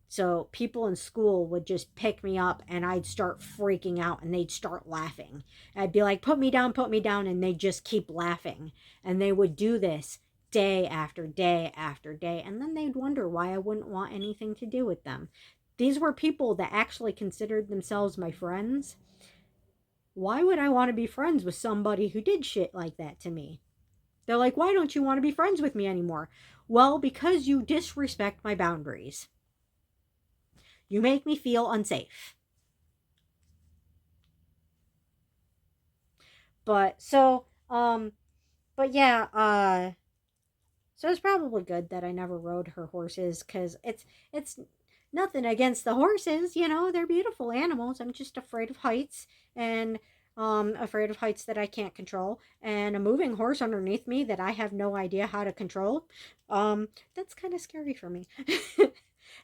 So people in school would just pick me up and I'd start freaking out and they'd start laughing. I'd be like, put me down, and they'd just keep laughing. And they would do this day after day after day. And then they'd wonder why I wouldn't want anything to do with them. These were people that actually considered themselves my friends. Why would I want to be friends with somebody who did shit like that to me? They're like, why don't you want to be friends with me anymore? Well, because you disrespect my boundaries. You make me feel unsafe. But so, but yeah, so it's probably good that I never rode her horses, because it's nothing against the horses, you know, they're beautiful animals. I'm just afraid of heights, and afraid of heights that I can't control, and a moving horse underneath me that I have no idea how to control. That's kind of scary for me.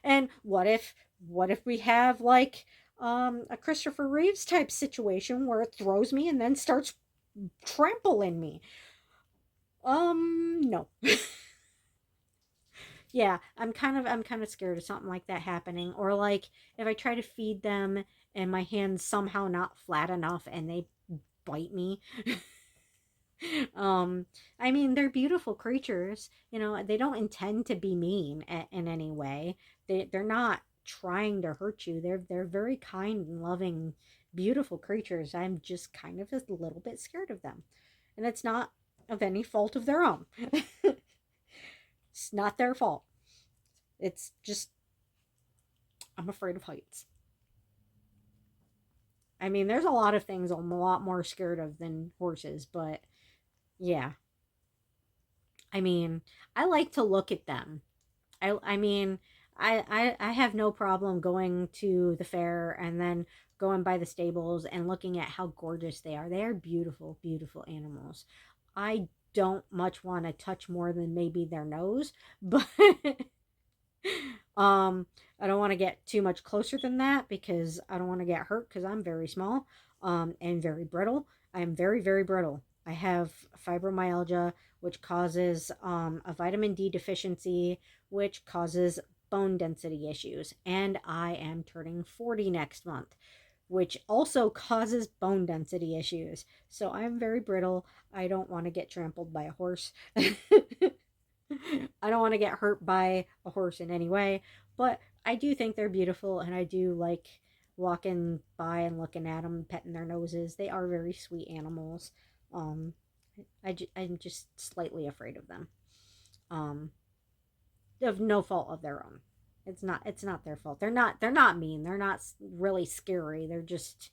And what if we have like a Christopher Reeves type situation where it throws me and then starts trampling me? No. Yeah, I'm kind of scared of something like that happening, or like if I try to feed them and my hands somehow not flat enough and they bite me. um I mean, they're beautiful creatures, you know, they don't intend to be mean in any way. They're not trying to hurt you. They're very kind and loving, beautiful creatures. I'm just kind of a little bit scared of them, and it's not of any fault of their own. It's not their fault. It's just I'm afraid of heights. I mean, there's a lot of things I'm a lot more scared of than horses, but yeah. I mean, I like to look at them. I mean, I have no problem going to the fair and then going by the stables and looking at how gorgeous they are. They are beautiful, beautiful animals. I don't much want to touch more than maybe their nose, but I don't want to get too much closer than that because I don't want to get hurt because I'm very small and very brittle. I am very, very brittle. I have fibromyalgia, which causes a vitamin D deficiency, which causes bone density issues. And I am turning 40 next month, which also causes bone density issues. So I'm very brittle. I don't want to get trampled by a horse. I don't want to get hurt by a horse in any way, but I do think they're beautiful, and I do like walking by and looking at them, petting their noses. They are very sweet animals. Um, I'm just slightly afraid of them. Um, of no fault of their own. It's not their fault. They're not mean. They're not really scary. They're just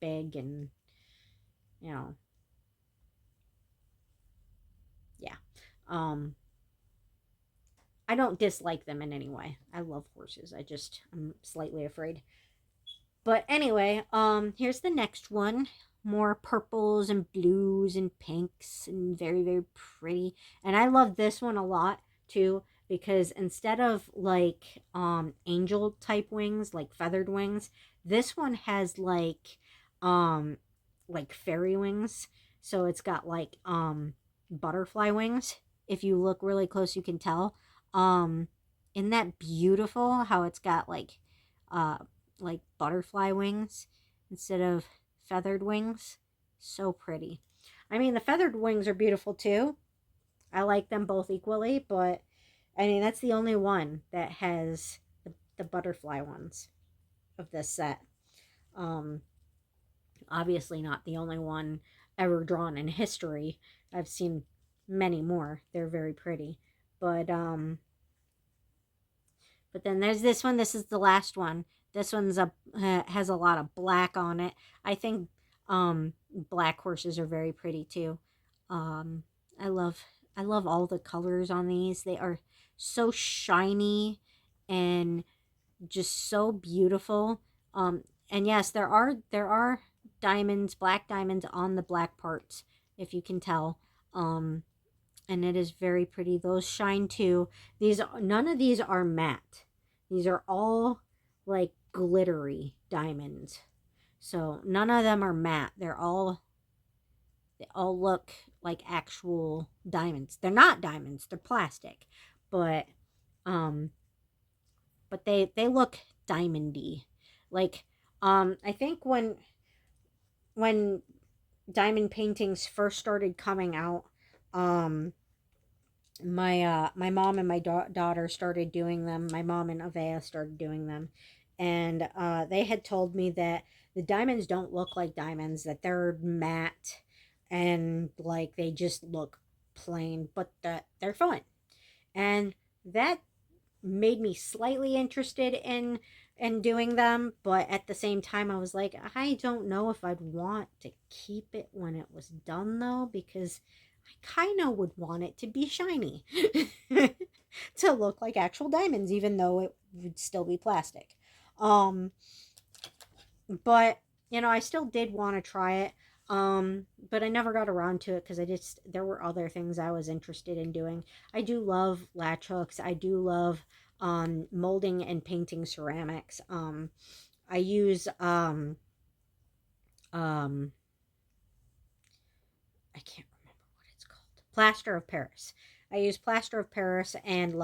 big and you know yeah. Um, I don't dislike them in any way. I love horses. I'm slightly afraid. But anyway, here's the next one. More purples and blues and pinks and very, very pretty. And I love this one a lot too, because instead of like angel type wings, like feathered wings, this one has um fairy wings. So it's got butterfly wings. If you look really close you can tell. Um isn't that beautiful how it's got uh butterfly wings instead of feathered wings? So pretty. I mean, the feathered wings are beautiful too. I like them both equally, but I mean, that's the only one that has the butterfly ones of this set. Um, Obviously, not the only one ever drawn in history. I've seen many more. They're very pretty. But but then there's this one. This is the last one. This one's has a lot of black on it. I think black horses are very pretty too. Um, I love I love all the colors on these. They are so shiny and just so beautiful. And yes, there are diamonds, black diamonds on the black parts, if you can tell. Um, and it is very pretty. Those shine too. None of these are matte. These are all like glittery diamonds. So none of them are matte. They all look like actual diamonds. They're not diamonds, they're plastic. But um they look diamondy. Like I think when diamond paintings first started coming out, um my mom and my daughter started doing them. My mom and Avea started doing them, and they had told me that the diamonds don't look like diamonds, that they're matte and like they just look plain, but that they're fun. And that made me slightly interested in doing them, but at the same time I was like, I don't know if I'd want to keep it when it was done though, because I kind of would want it to be shiny to look like actual diamonds, even though it would still be plastic. um but I still did want to try it. But I never got around to it because there were other things I was interested in doing. I do love latch hooks. I do love molding and painting ceramics. I use um I can't remember what it's called. Plaster of Paris. I use plaster of Paris and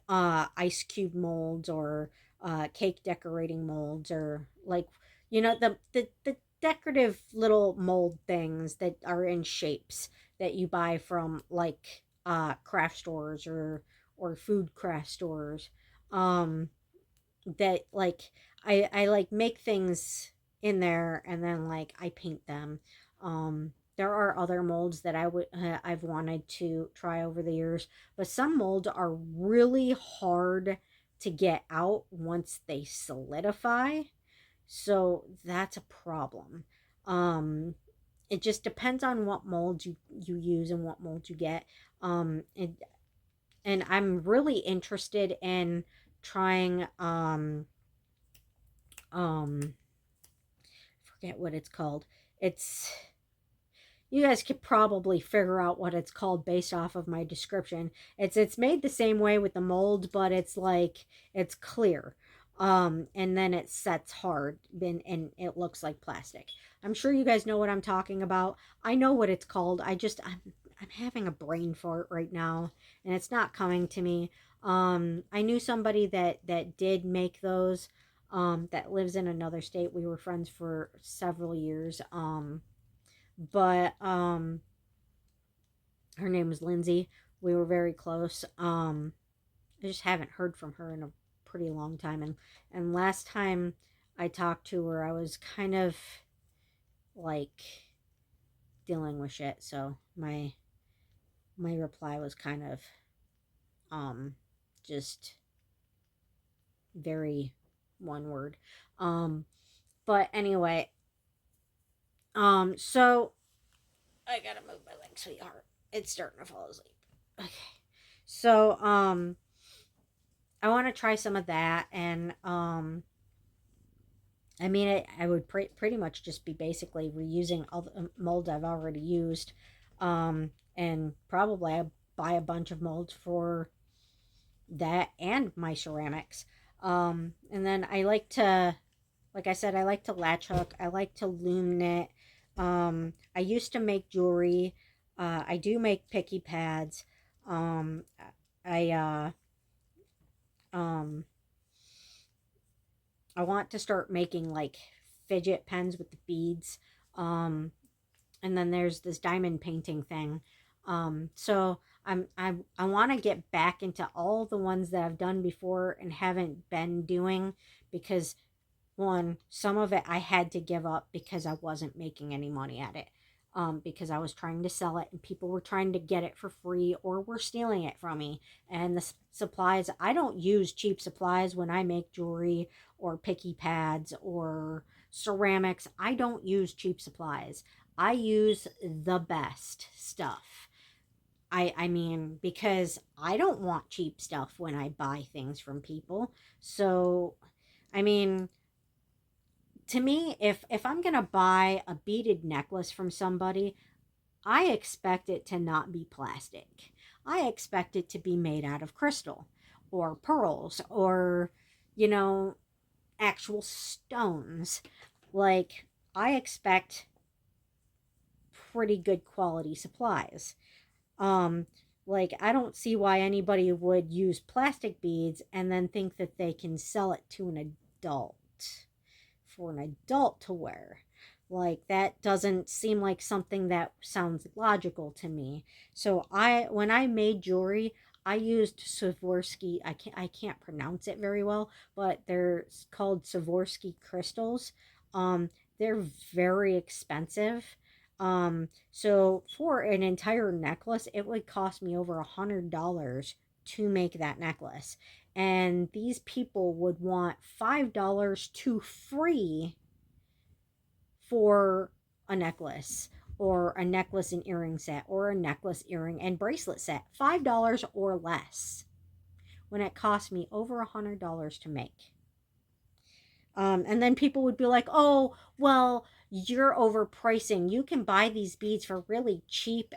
ice cube molds, or cake decorating molds, or like the decorative little mold things that are in shapes that you buy from like craft stores, or food craft stores. um that like I like make things in there, and then like I paint them. There are other molds that I've wanted to try over the years, but some molds are really hard to get out once they solidify. So that's a problem. Um it just depends on what mold you use and what mold you get. And I'm really interested in trying um forget what it's called. It's You guys could probably figure out what it's called based off of my description. It's made the same way with the mold, but it's like it's clear. And then it sets hard, and it looks like plastic. I'm sure you guys know what I'm talking about. I know what it's called. I'm having a brain fart right now, and it's not coming to me. I knew somebody that did make those, that lives in another state. We were friends for several years. But Her name was Lindsay. We were very close. I just haven't heard from her in a pretty long time, and last time I talked to her, I was kind of like dealing with shit. So my reply was kind of um just very one word. Um but anyway, so I gotta move my leg, sweetheart. It's starting to fall asleep. Okay. So I want to try some of that, and I mean, I would pretty much just be basically reusing all the molds I've already used, and probably I buy a bunch of molds for that and my ceramics. And then I like to, like I said, I like to latch hook. I like to loom knit. I used to make jewelry. I do make picky pads. Um, I um, I want to start making like fidget pens with the beads. Um, and then there's this diamond painting thing. So I want to get back into all the ones that I've done before and haven't been doing, because one, some of it I had to give up because I wasn't making any money at it. Because I was trying to sell it and people were trying to get it for free or were stealing it from me. And the supplies, I don't use cheap supplies when I make jewelry or picky pads or ceramics. I don't use cheap supplies. I use the best stuff. I mean, because I don't want cheap stuff when I buy things from people. So I mean, to me, if I'm gonna buy a beaded necklace from somebody, I expect it to not be plastic. I expect it to be made out of crystal or pearls, or you know actual stones. Like, I expect pretty good quality supplies. Um, like, I don't see why anybody would use plastic beads and then think that they can sell it to an adult for an adult to wear. Like, that doesn't seem like something that sounds logical to me. So when I made jewelry, I used Swarovski. I can't pronounce it very well, but they're called Swarovski crystals. Um, they're very expensive. So for an entire necklace, it would cost me over $100 to make that necklace. And these people would want $5 to free for a necklace, or a necklace and earring set, or a necklace, earring, and bracelet set. $5 or less, when it cost me over $100 to make. And then people would be like, oh, well, you're overpricing. You can buy these beads for really cheap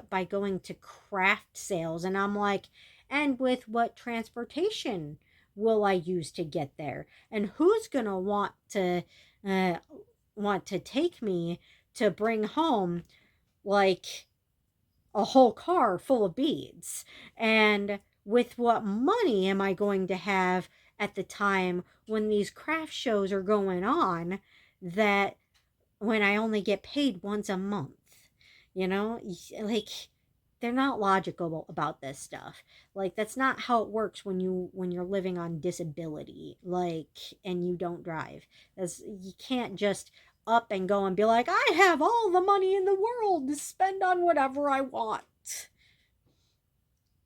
by going to craft sales. And I'm like, and with what transportation will I use to get there? And who's going to uh, want to take me to bring home like a whole car full of beads? And with what money am I going to have at the time when these craft shows are going on, that when I only get paid once a month? You know, like, they're not logical about this stuff. Like, that's not how it works when you're living on disability, like, and you don't drive. As you can't just up and go and be like, I have all the money in the world to spend on whatever I want.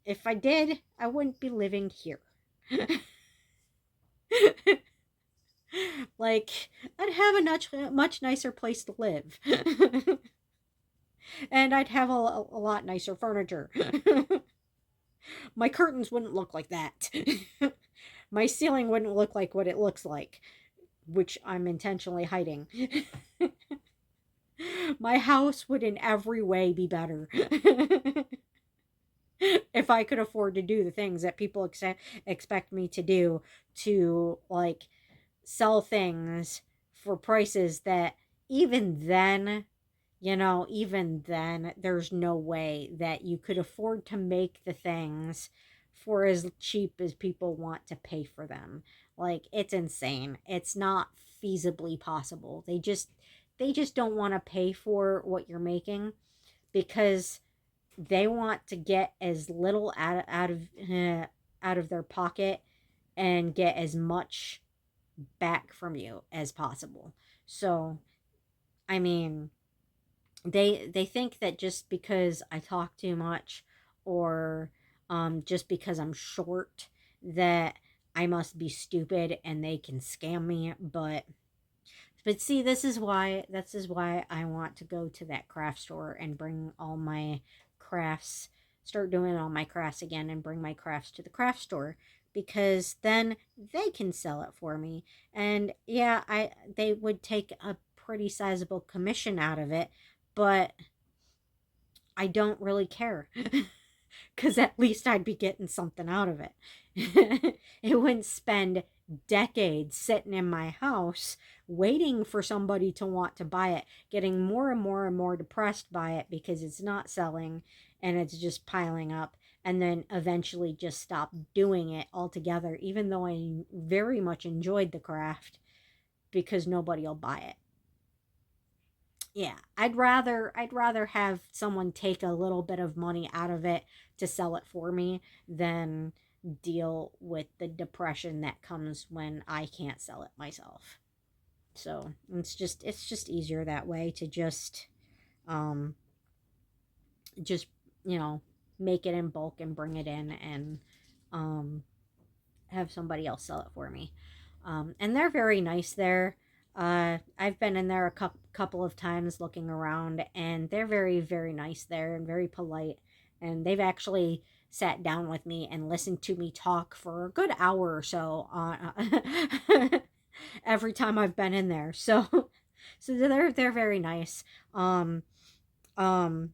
If I did, I wouldn't be living here. Like, I'd have a much nicer place to live. And I'd have a lot nicer furniture. My curtains wouldn't look like that. My ceiling wouldn't look like what it looks like, which I'm intentionally hiding. My house would in every way be better. If I could afford to do the things that people expect me to do, to like sell things for prices that, even then, even then, there's no way that you could afford to make the things for as cheap as people want to pay for them. Like, it's insane. It's not feasibly possible. They just don't want to pay for what you're making, because they want to get as little out of their pocket and get as much back from you as possible. So, I mean, they think that just because I talk too much, or just because I'm short, that I must be stupid and they can scam me. But see, this is why I want to go to that craft store and bring all my crafts, start doing all my crafts again, and bring my crafts to the craft store, because then they can sell it for me. And yeah, they would take a pretty sizable commission out of it, but I don't really care. Because at least I'd be getting something out of it. It wouldn't spend decades sitting in my house waiting for somebody to want to buy it, getting more and more and more depressed by it because it's not selling and it's just piling up, and then eventually just stop doing it altogether, even though I very much enjoyed the craft, because nobody will buy it. Yeah, I'd rather have someone take a little bit of money out of it to sell it for me, than deal with the depression that comes when I can't sell it myself. So it's just easier that way, to um just make it in bulk and bring it in, and um have somebody else sell it for me. And they're very nice there. I've been in there a couple of times looking around, and they're very, very nice there and very polite. And they've actually sat down with me and listened to me talk for a good hour or so every time I've been in there. So they're very nice. Um, um,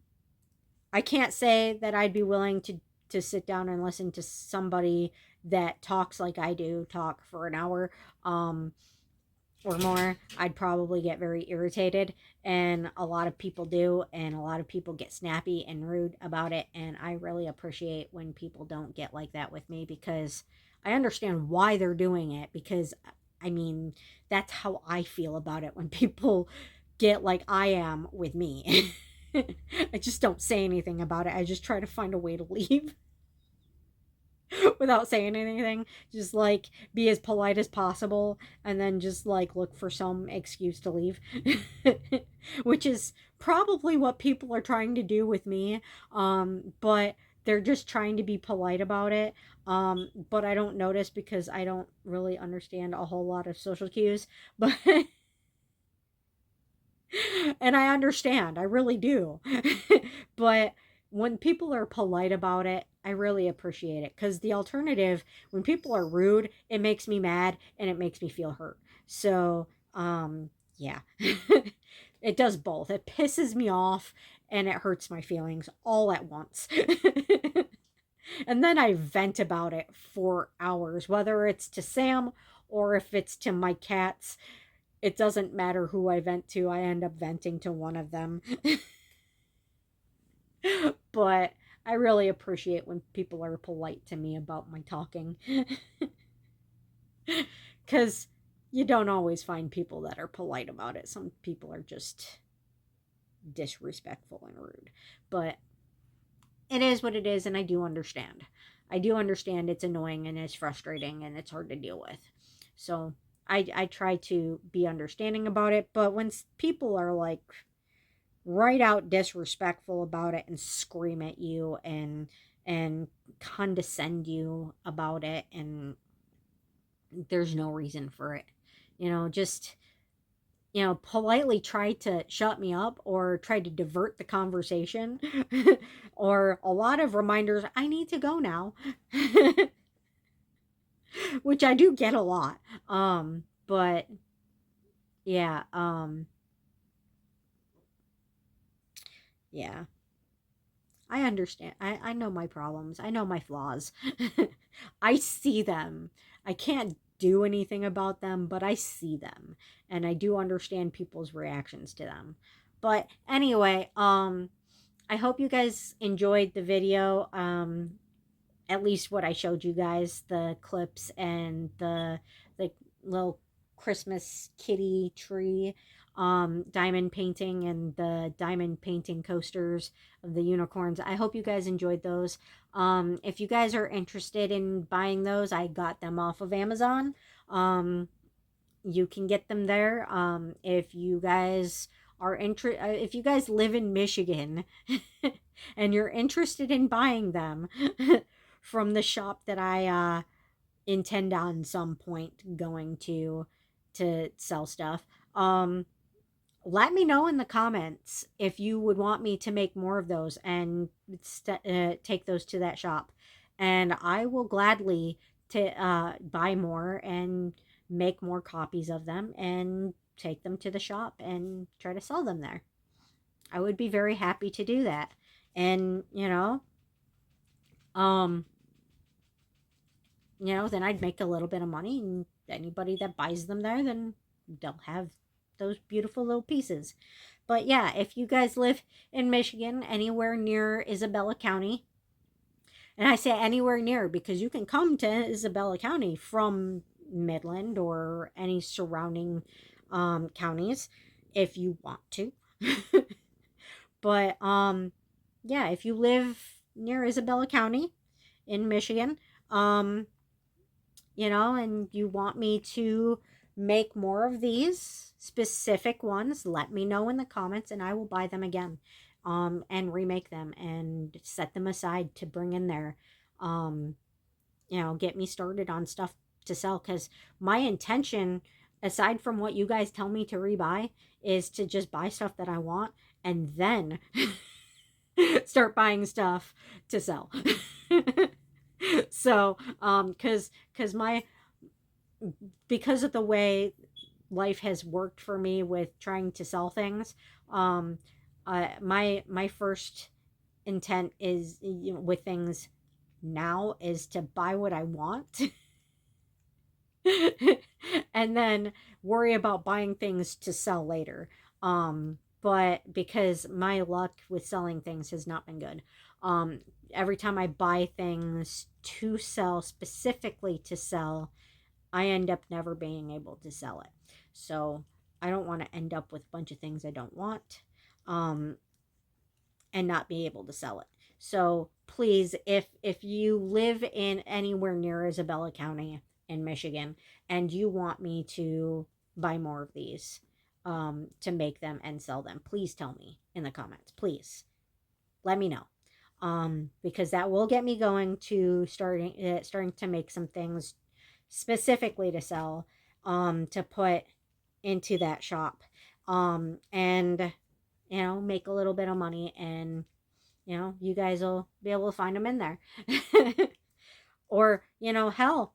I can't say that I'd be willing to to sit down and listen to somebody that talks like I do, talk for an hour or more, I'd probably get very irritated. And a lot of people do, and a lot of people get snappy and rude about it. And I really appreciate when people don't get like that with me, because I understand why they're doing it. Because, I mean, that's how I feel about it when people get like I am with me. I just don't say anything about it. I just try to find a way to leave without saying anything. Just like be as polite as possible, and then just like look for some excuse to leave. Which is probably what people are trying to do with me. But they're just trying to be polite about it. But I don't notice because I don't really understand a whole lot of social cues. But and I understand, I really do. But when people are polite about it, I really appreciate it, because the alternative, when people are rude, it makes me mad and it makes me feel hurt. So, yeah. It does both. It pisses me off and it hurts my feelings all at once. And then I vent about it for hours, whether it's to Sam or if it's to my cats. It doesn't matter who I vent to, I end up venting to one of them. But I really appreciate when people are polite to me about my talking. Because you don't always find people that are polite about it. Some people are just disrespectful and rude. But it is what it is, and I do understand. I do understand it's annoying and it's frustrating and it's hard to deal with. So I try to be understanding about it. But when people are like right out disrespectful about it and scream at you and condescend you about it, and there's no reason for it, just politely try to shut me up or try to divert the conversation. Or a lot of reminders, I need to go now. Which I do get a lot. But yeah, yeah. I understand. I know my problems. I know my flaws. I see them. I can't do anything about them, but I see them. And I do understand people's reactions to them. But anyway, I hope you guys enjoyed the video. At least what I showed you guys, the clips and the little Christmas kitty tree diamond painting, and the diamond painting coasters of the unicorns. I hope you guys enjoyed those. If you guys are interested in buying those, I got them off of Amazon. You can get them there. If you guys if you guys live in Michigan and you're interested in buying them from the shop that I intend on some point going to sell stuff, let me know in the comments if you would want me to make more of those and take those to that shop, and I will gladly buy more and make more copies of them and take them to the shop and try to sell them there. I would be very happy to do that. And um then I'd make a little bit of money, and anybody that buys them there, then they'll have those beautiful little pieces. But yeah, if you guys live in Michigan, anywhere near Isabella County, and I say anywhere near because you can come to Isabella County from Midland or any surrounding counties if you want to. But yeah, if you live near Isabella County in Michigan, and you want me to make more of these specific ones, let me know in the comments and I will buy them again, and remake them and set them aside to bring in there. Get me started on stuff to sell, because my intention, aside from what you guys tell me to rebuy, is to just buy stuff that I want and then start buying stuff to sell. So because of the way life has worked for me with trying to sell things, my first intent is, with things now is to buy what I want and then worry about buying things to sell later. But because my luck with selling things has not been good. Um, every time I buy things to sell, specifically to sell, I end up never being able to sell it. So I don't want to end up with a bunch of things I don't want. Um, and not be able to sell it. So please, if you live in anywhere near Isabella County in Michigan and you want me to buy more of these to make them and sell them, please tell me in the comments. Please let me know. Because that will get me going to starting to make some things specifically to sell, to put into that shop, and make a little bit of money, and you guys will be able to find them in there. Or hell,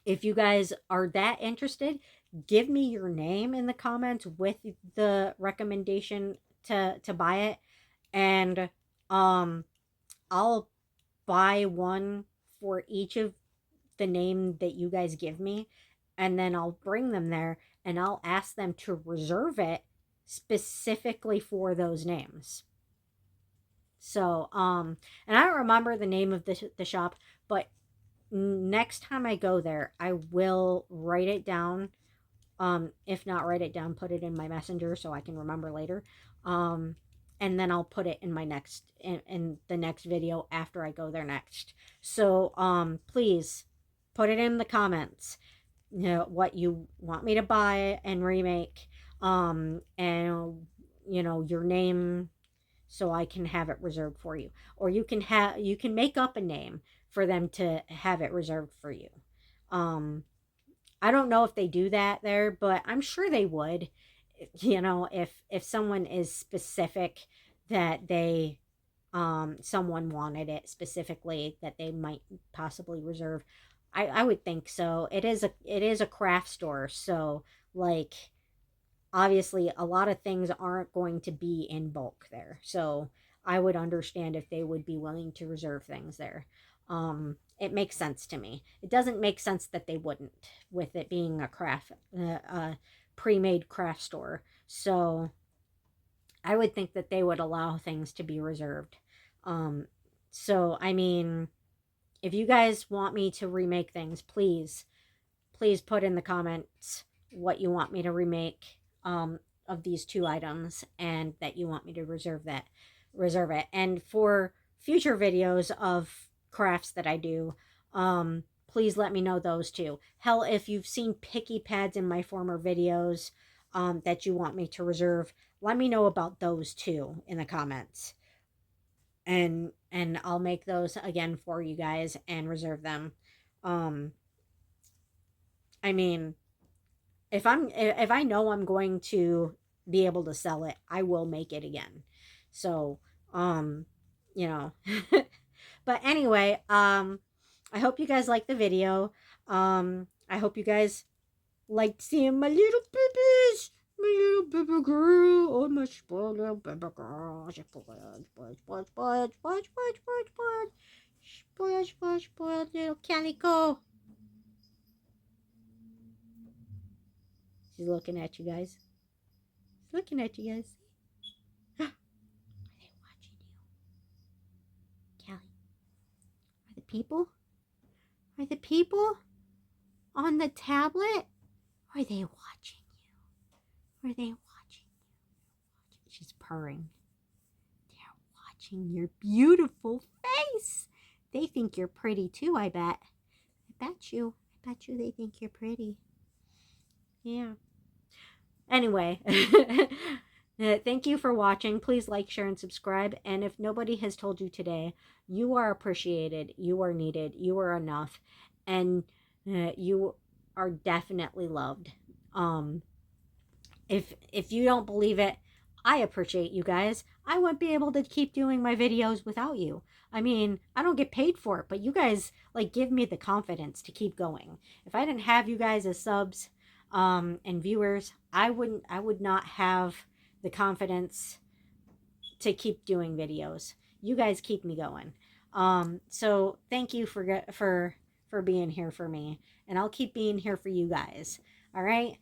if you guys are that interested, give me your name in the comments with the recommendation to buy it, and I'll buy one for each of the name that you guys give me, and then I'll bring them there and I'll ask them to reserve it specifically for those names. So, and I don't remember the name of the shop, but next time I go there, I will write it down. If not write it down, put it in my messenger so I can remember later. And then I'll put it in my in the next video after I go there next. So, please put it in the comments, what you want me to buy and remake, and your name, so I can have it reserved for you. Or you can make up a name for them to have it reserved for you. I don't know if they do that there, but I'm sure they would. If someone is specific that they someone wanted it specifically that they might possibly reserve. I would think so. It is a craft store, so like obviously a lot of things aren't going to be in bulk there. So I would understand if they would be willing to reserve things there. It makes sense to me. It doesn't make sense that they wouldn't, with it being a pre-made craft store. So I would think that they would allow things to be reserved. So I mean, if you guys want me to remake things, please put in the comments what you want me to remake of these two items, and that you want me to reserve it. And for future videos of crafts that I do, please let me know those too. Hell, if you've seen picky pads in my former videos that you want me to reserve, let me know about those too in the comments, and I'll make those again for you guys and reserve them. I mean, if I know I'm going to be able to sell it, I will make it again. So, you know. But anyway, I hope you guys like the video. I hope you guys liked seeing my little babies. My little baby girl. Oh, my spoiled little baby girl. Spoiled little calico. She's looking at you guys. She's looking at you guys. Are they watching you? Callie, are the people? Are the people on the tablet? Are they watching you? Are they watching you? She's purring. They're watching your beautiful face. They think you're pretty too, I bet. I bet you they think you're pretty. Yeah. Anyway, thank you for watching. Please like, share, and subscribe. And if nobody has told you today, you are appreciated, you are needed, you are enough, and you are definitely loved. If you don't believe it, I appreciate you guys. I wouldn't be able to keep doing my videos without you. I mean, I don't get paid for it, but you guys give me the confidence to keep going. If I didn't have you guys as subs and viewers, I would not have the confidence to keep doing videos. You guys keep me going. So thank you for being here for me, and I'll keep being here for you guys. All right.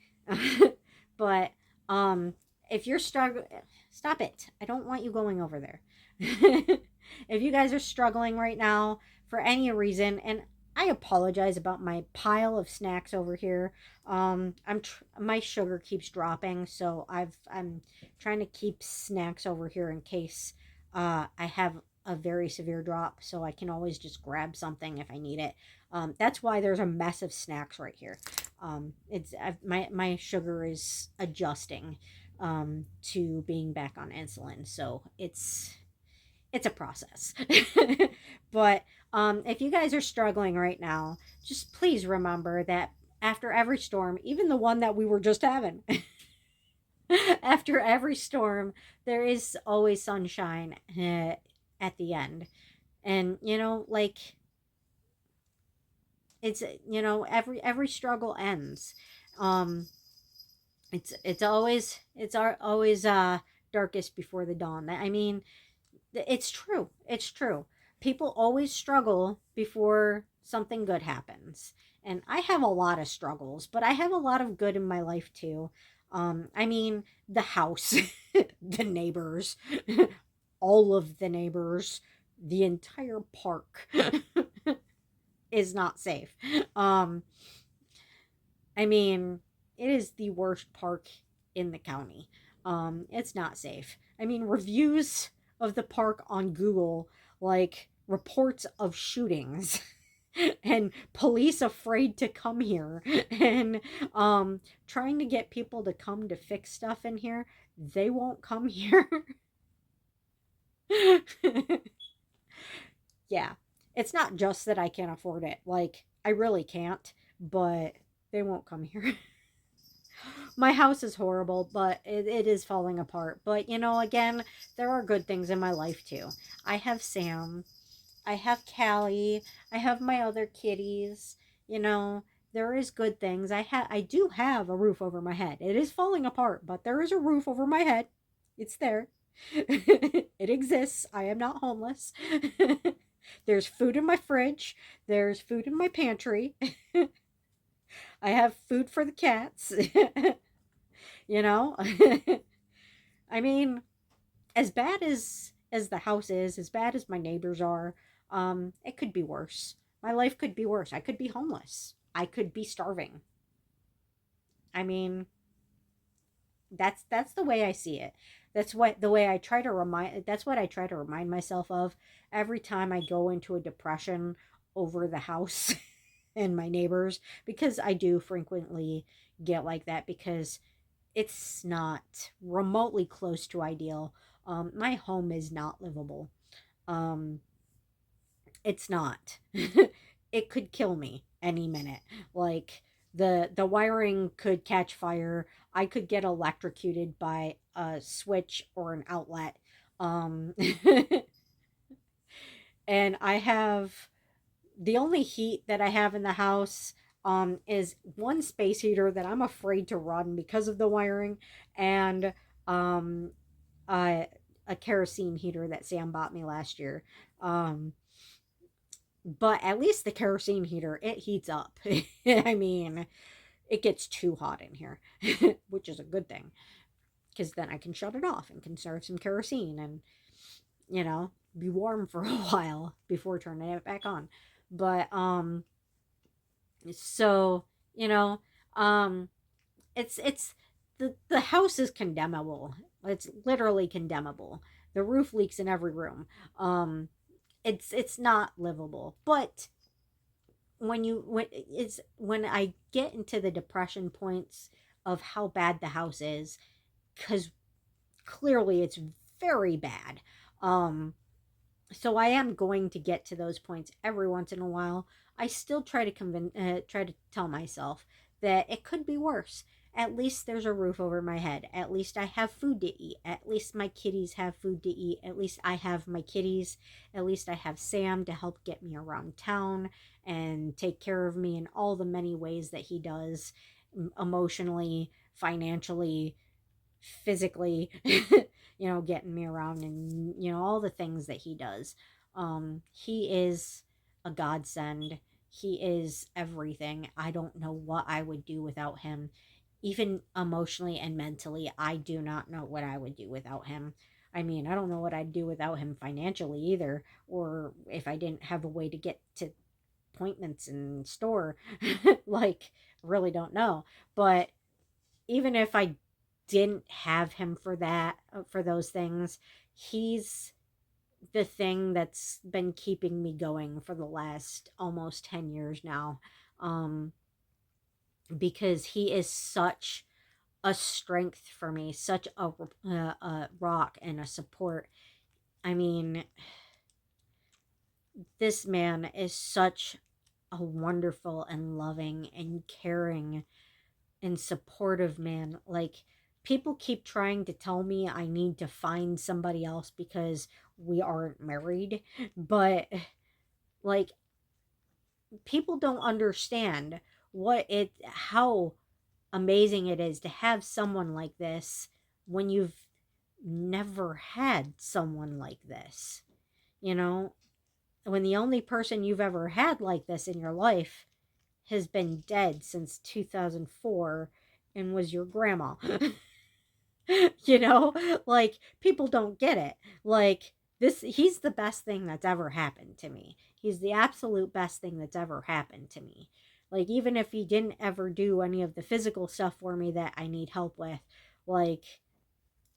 But um if you're struggling, stop it. I don't want you going over there. If you guys are struggling right now for any reason, and I apologize about my pile of snacks over here. My sugar keeps dropping, so I'm trying to keep snacks over here in case I have a very severe drop, so I can always just grab something if I need it. That's why there's a mess of snacks right here. My sugar is adjusting to being back on insulin, so it's a process. But if you guys are struggling right now, just please remember that after every storm, even the one that we were just having, after every storm, there is always sunshine at the end. And like it's every struggle ends. Um, it's always darkest before the dawn. I mean, it's true. It's true. People always struggle before something good happens. And I have a lot of struggles, but I have a lot of good in my life too. I mean, the house, the neighbors, all of the neighbors, the entire park is not safe. Um, I mean, it is the worst park in the county. It's not safe. I mean, reviews of the park on Google, like reports of shootings and police afraid to come here and trying to get people to come to fix stuff in here. They won't come here. Yeah. It's not just that I can't afford it. Like, I really can't, but they won't come here. My house is horrible, but it is falling apart. But again, there are good things in my life too. I have Sam, I have Callie, I have my other kitties. You know, there is good things. I do have a roof over my head. It is falling apart, but there is a roof over my head. It's there. It exists. I am not homeless. There's food in my fridge. There's food in my pantry. I have food for the cats. you know? I mean, as bad as the house is, as bad as my neighbors are, it could be worse. My life could be worse. I could be homeless. I could be starving. I mean, that's the way I see it. That's what I try to remind myself of every time I go into a depression over the house and my neighbors, because I do frequently get like that because it's not remotely close to ideal. My home is not livable. Um, it's not. It could kill me any minute. Like the wiring could catch fire. I could get electrocuted by a switch or an outlet. Um, and I have the only heat that I have in the house is one space heater that I'm afraid to run because of the wiring, and um, a, a kerosene heater that Sam bought me last year. Um, but at least the kerosene heater, it heats up. I mean, it gets too hot in here, which is a good thing because then I can shut it off and conserve some kerosene and, be warm for a while before turning it back on. But so you know, um, it's the house is condemnable. It's literally condemnable. The roof leaks in every room. It's not livable. But when I get into the depression points of how bad the house is, because clearly it's very bad. Um, so I am going to get to those points every once in a while. I still try to tell myself that it could be worse. At least there's a roof over my head. At least I have food to eat. At least my kitties have food to eat. At least I have my kitties. At least I have Sam to help get me around town and take care of me in all the many ways that he does, emotionally, financially, physically, getting me around and, all the things that he does. He is a godsend. He is everything. I don't know what I would do without him. Even emotionally and mentally, I do not know what I would do without him. I mean, I don't know what I'd do without him financially either, or if I didn't have a way to get to appointments in store. Like, really don't know. But even if I didn't have him for that, for those things, he's the thing that's been keeping me going for the last almost 10 years now. Um, because he is such a strength for me, such a rock and a support. I mean, this man is such a wonderful and loving and caring and supportive man. Like, people keep trying to tell me I need to find somebody else because we aren't married, but like, people don't understand how amazing it is to have someone like this when you've never had someone like this. You know, when the only person you've ever had like this in your life has been dead since 2004 and was your grandma. You know, like, people don't get it. Like, this, he's the best thing that's ever happened to me. He's the absolute best thing that's ever happened to me. Like, even if he didn't ever do any of the physical stuff for me that I need help with, like,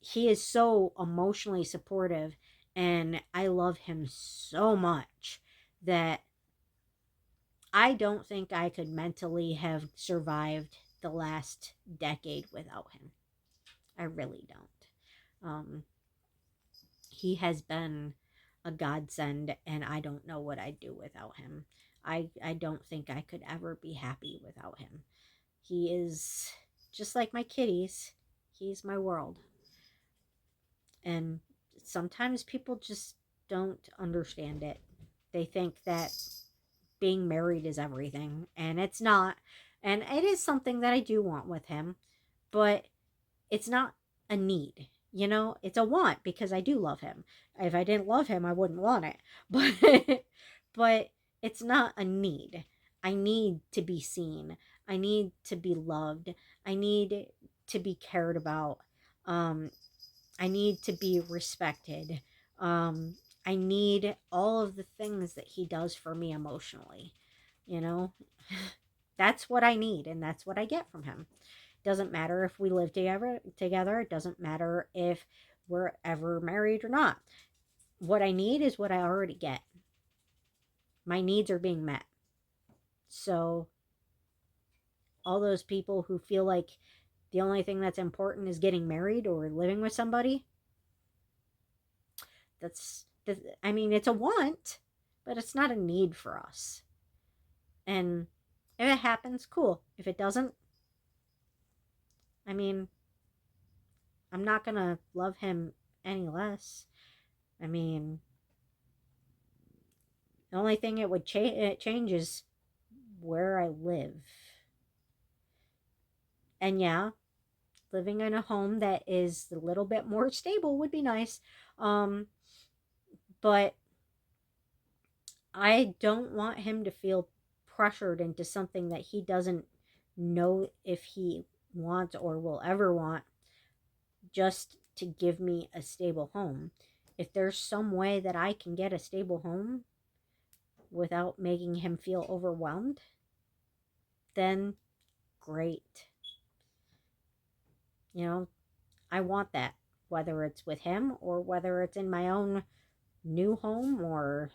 he is so emotionally supportive, and I love him so much that I don't think I could mentally have survived the last decade without him. I really don't. He has been a godsend, and I don't know what I'd do without him. I don't think I could ever be happy without him. He is just like my kitties. He's my world. And sometimes people just don't understand it. They think that being married is everything, and it's not. And it is something that I do want with him, but it's not a need. You know, it's a want because I do love him. If I didn't love him, I wouldn't want it. But it's not a need. I need to be seen. I need to be loved. I need to be cared about. Um, I need to be respected. Um, I need all of the things that he does for me emotionally. You know, that's what I need, and that's what I get from him. Doesn't matter if we live together. It doesn't matter if we're ever married or not. What I need is what I already get. My needs are being met. So all those people who feel like the only thing that's important is getting married or living with somebody, I mean, it's a want, but it's not a need for us. And if it happens, cool. If it doesn't, I mean, I'm not going to love him any less. I mean, the only thing it would change is where I live. And yeah, living in a home that is a little bit more stable would be nice. Um, but I don't want him to feel pressured into something that he doesn't know if he wants or will ever want, just to give me a stable home. If there's some way that I can get a stable home without making him feel overwhelmed, then great. You know, I want that, whether it's with him or whether it's in my own new home or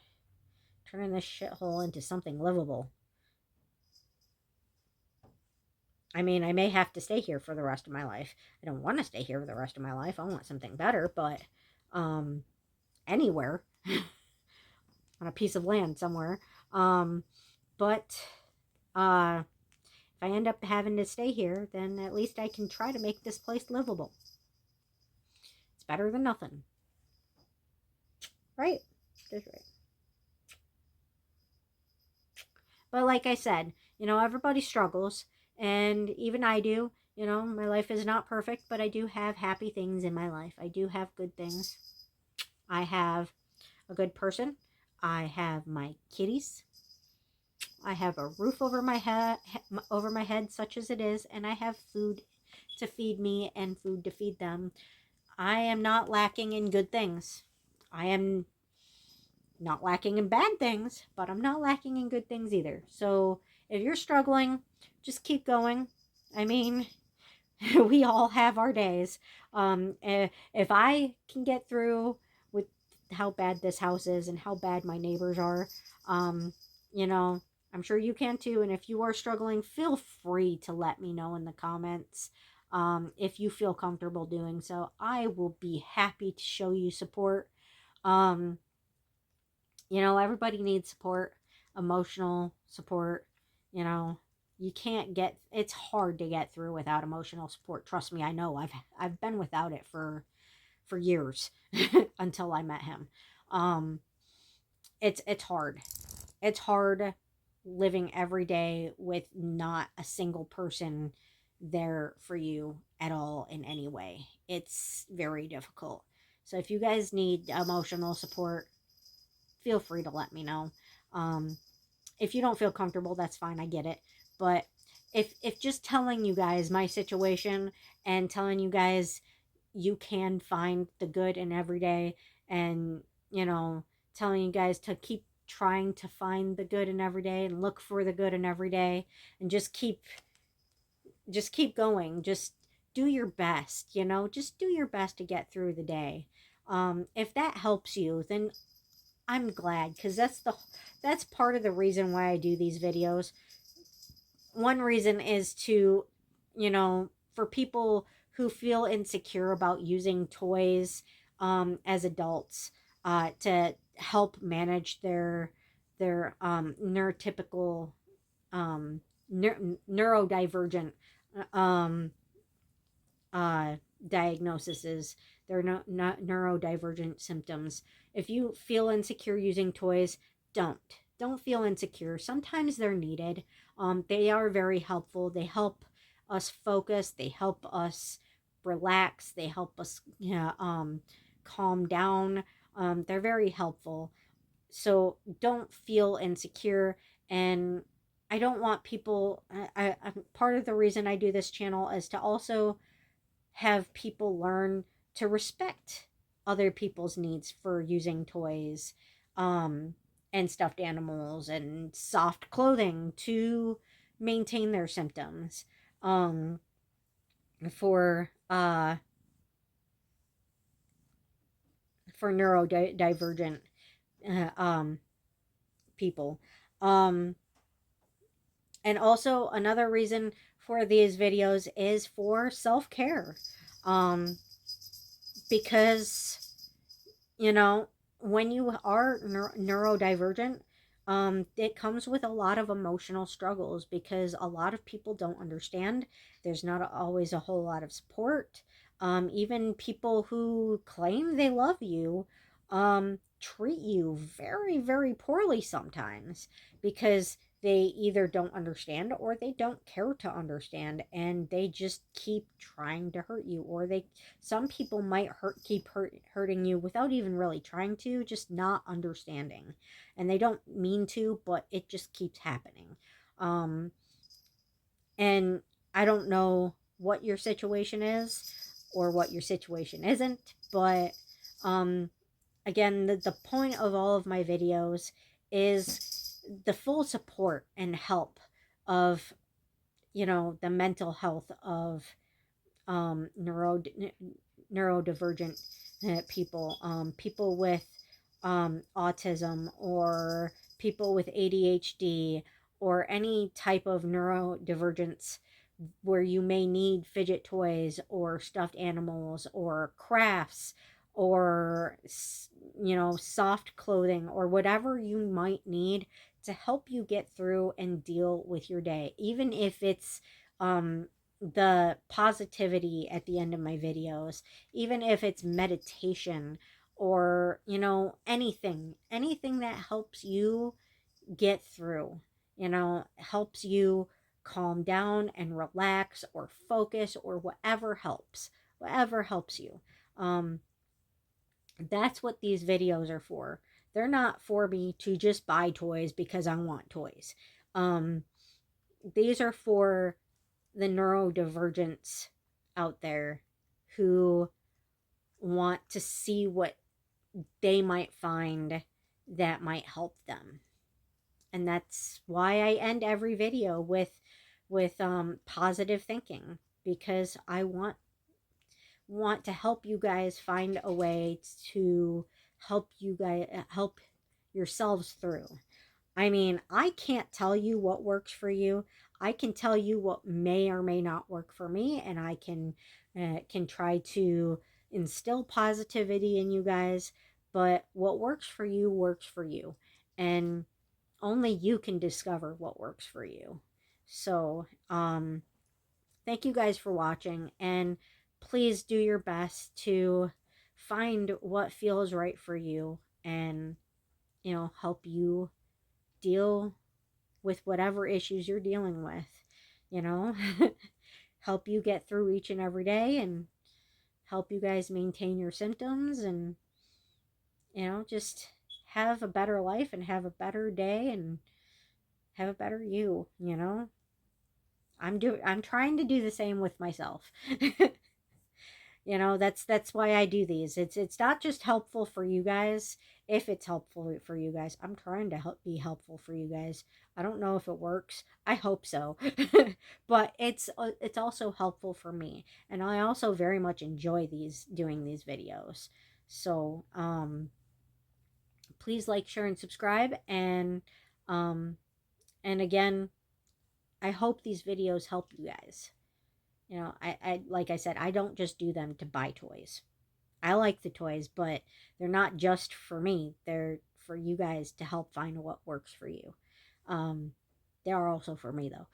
turning this shithole into something livable. I mean, I may have to stay here for the rest of my life. I don't want to stay here for the rest of my life. I want something better, but anywhere on a piece of land somewhere. But if I end up having to stay here, then at least I can try to make this place livable. It's better than nothing. Right? That's right. But like I said, everybody struggles, and even I do. My life is not perfect, but I do have happy things in my life. I do have good things. I have a good person. I have my kitties. I have a roof over my head, such as it is, and I have food to feed me and food to feed them. I am not lacking in good things. I am not lacking in bad things, but I'm not lacking in good things either. So if you're struggling, just keep going. I mean, we all have our days. If I can get through with how bad this house is and how bad my neighbors are, um, you know, I'm sure you can too. And if you are struggling, feel free to let me know in the comments. If you feel comfortable doing so, I will be happy to show you support. Um, Everybody needs support, emotional support. You know, you can't get, it's hard to get through without emotional support. Trust me, I know. I've been without it for years until I met him. Um it's hard. It's hard living every day with not a single person there for you at all in any way. It's very difficult. So if you guys need emotional support, feel free to let me know. Um, if you don't feel comfortable, that's fine. I get it. But if just telling you guys my situation and telling you guys you can find the good in every day, and telling you guys to keep trying to find the good in every day and look for the good in every day, and just keep going, just do your best, just do your best to get through the day. If that helps you, then I'm glad, because that's part of the reason why I do these videos. One reason is to, for people who feel insecure about using toys as adults, to help manage their neurotypical, um, neurodivergent um, uh, diagnoses, their neurodivergent symptoms. If you feel insecure using toys, don't feel insecure. Sometimes they're needed. They are very helpful. They help us focus. They help us relax. They help us, calm down. They're very helpful. So don't feel insecure. And I don't want people. I'm part of the reason I do this channel is to also have people learn to respect other people's needs for using toys, um, and stuffed animals and soft clothing to maintain their symptoms, um, for neurodivergent people. Um, and also another reason for these videos is for self-care. Um, because when you are neurodivergent, it comes with a lot of emotional struggles because a lot of people don't understand. There's not always a whole lot of support. Even people who claim they love you treat you very, very poorly sometimes because they either don't understand or they don't care to understand, and they just keep trying to hurt you, or some people might keep hurting you without even really trying to, just not understanding, and they don't mean to, but it just keeps happening. um and I don't know what your situation is or what your situation isn't, but um again, the point of all of my videos is the full support and help of the mental health of um, neuro neurodivergent people, people with autism, or people with ADHD, or any type of neurodivergence where you may need fidget toys or stuffed animals or crafts or soft clothing or whatever you might need to help you get through and deal with your day, even if it's the positivity at the end of my videos, even if it's meditation, or anything that helps you get through, helps you calm down and relax or focus, or whatever helps you. um that's what these videos are for. they're not for me to just buy toys because I want toys. These are for the neurodivergents out there who want to see what they might find that might help them. And that's why I end every video with positive thinking, because I want to help you guys find a way to help you guys help yourselves through. I mean, I can't tell you what works for you. I can tell you what may or may not work for me, and I can try to instill positivity in you guys. But what works for you, and only you can discover what works for you. So, thank you guys for watching, and please do your best to find what feels right for you, and help you deal with whatever issues you're dealing with, you know. Help you get through each and every day, and help you guys maintain your symptoms, and just have a better life and have a better day and have a better you. I'm trying to do the same with myself. That's why I do these. It's not just helpful for you guys. If it's helpful for you guys, I'm trying to be helpful for you guys. I don't know if it works. I hope so. But it's also helpful for me, and I also very much enjoy doing these videos. So please like, share, and subscribe, and again, I hope these videos help you guys. I like I said, I don't just do them to buy toys. I like the toys, but they're not just for me. They're for you guys to help find what works for you. They are also for me, though.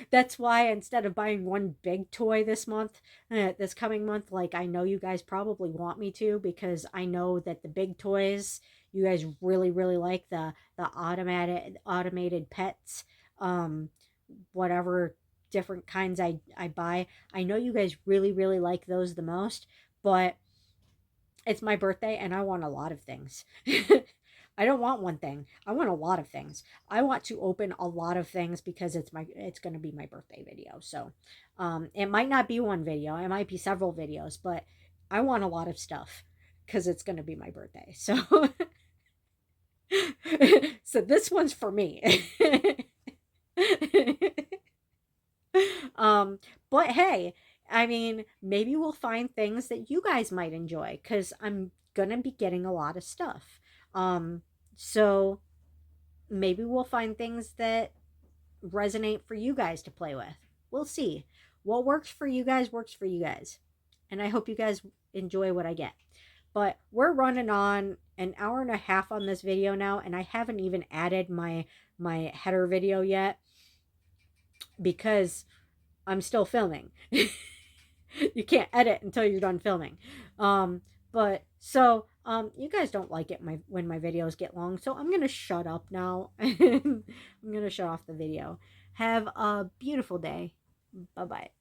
That's why instead of buying one big toy this coming month, like I know you guys probably want me to, because I know that the big toys, you guys really, really like the automated pets, whatever different kinds I buy. I know you guys really, really like those the most, but it's my birthday and I want a lot of things. I don't want one thing. I want a lot of things. I want to open a lot of things because it's going to be my birthday video. So, it might not be one video. It might be several videos, but I want a lot of stuff because it's going to be my birthday. So, so this one's for me. But hey, I mean, maybe we'll find things that you guys might enjoy, because I'm gonna be getting a lot of stuff. So maybe we'll find things that resonate for you guys to play with. We'll see. What works for you guys works for you guys. And I hope you guys enjoy what I get. But we're running on an hour and a half on this video now, and I haven't even added my header video yet, because I'm still filming. You can't edit until you're done filming. But so you guys don't like it when my videos get long, so I'm gonna shut up now. I'm gonna shut off the video. Have a beautiful day. Bye bye.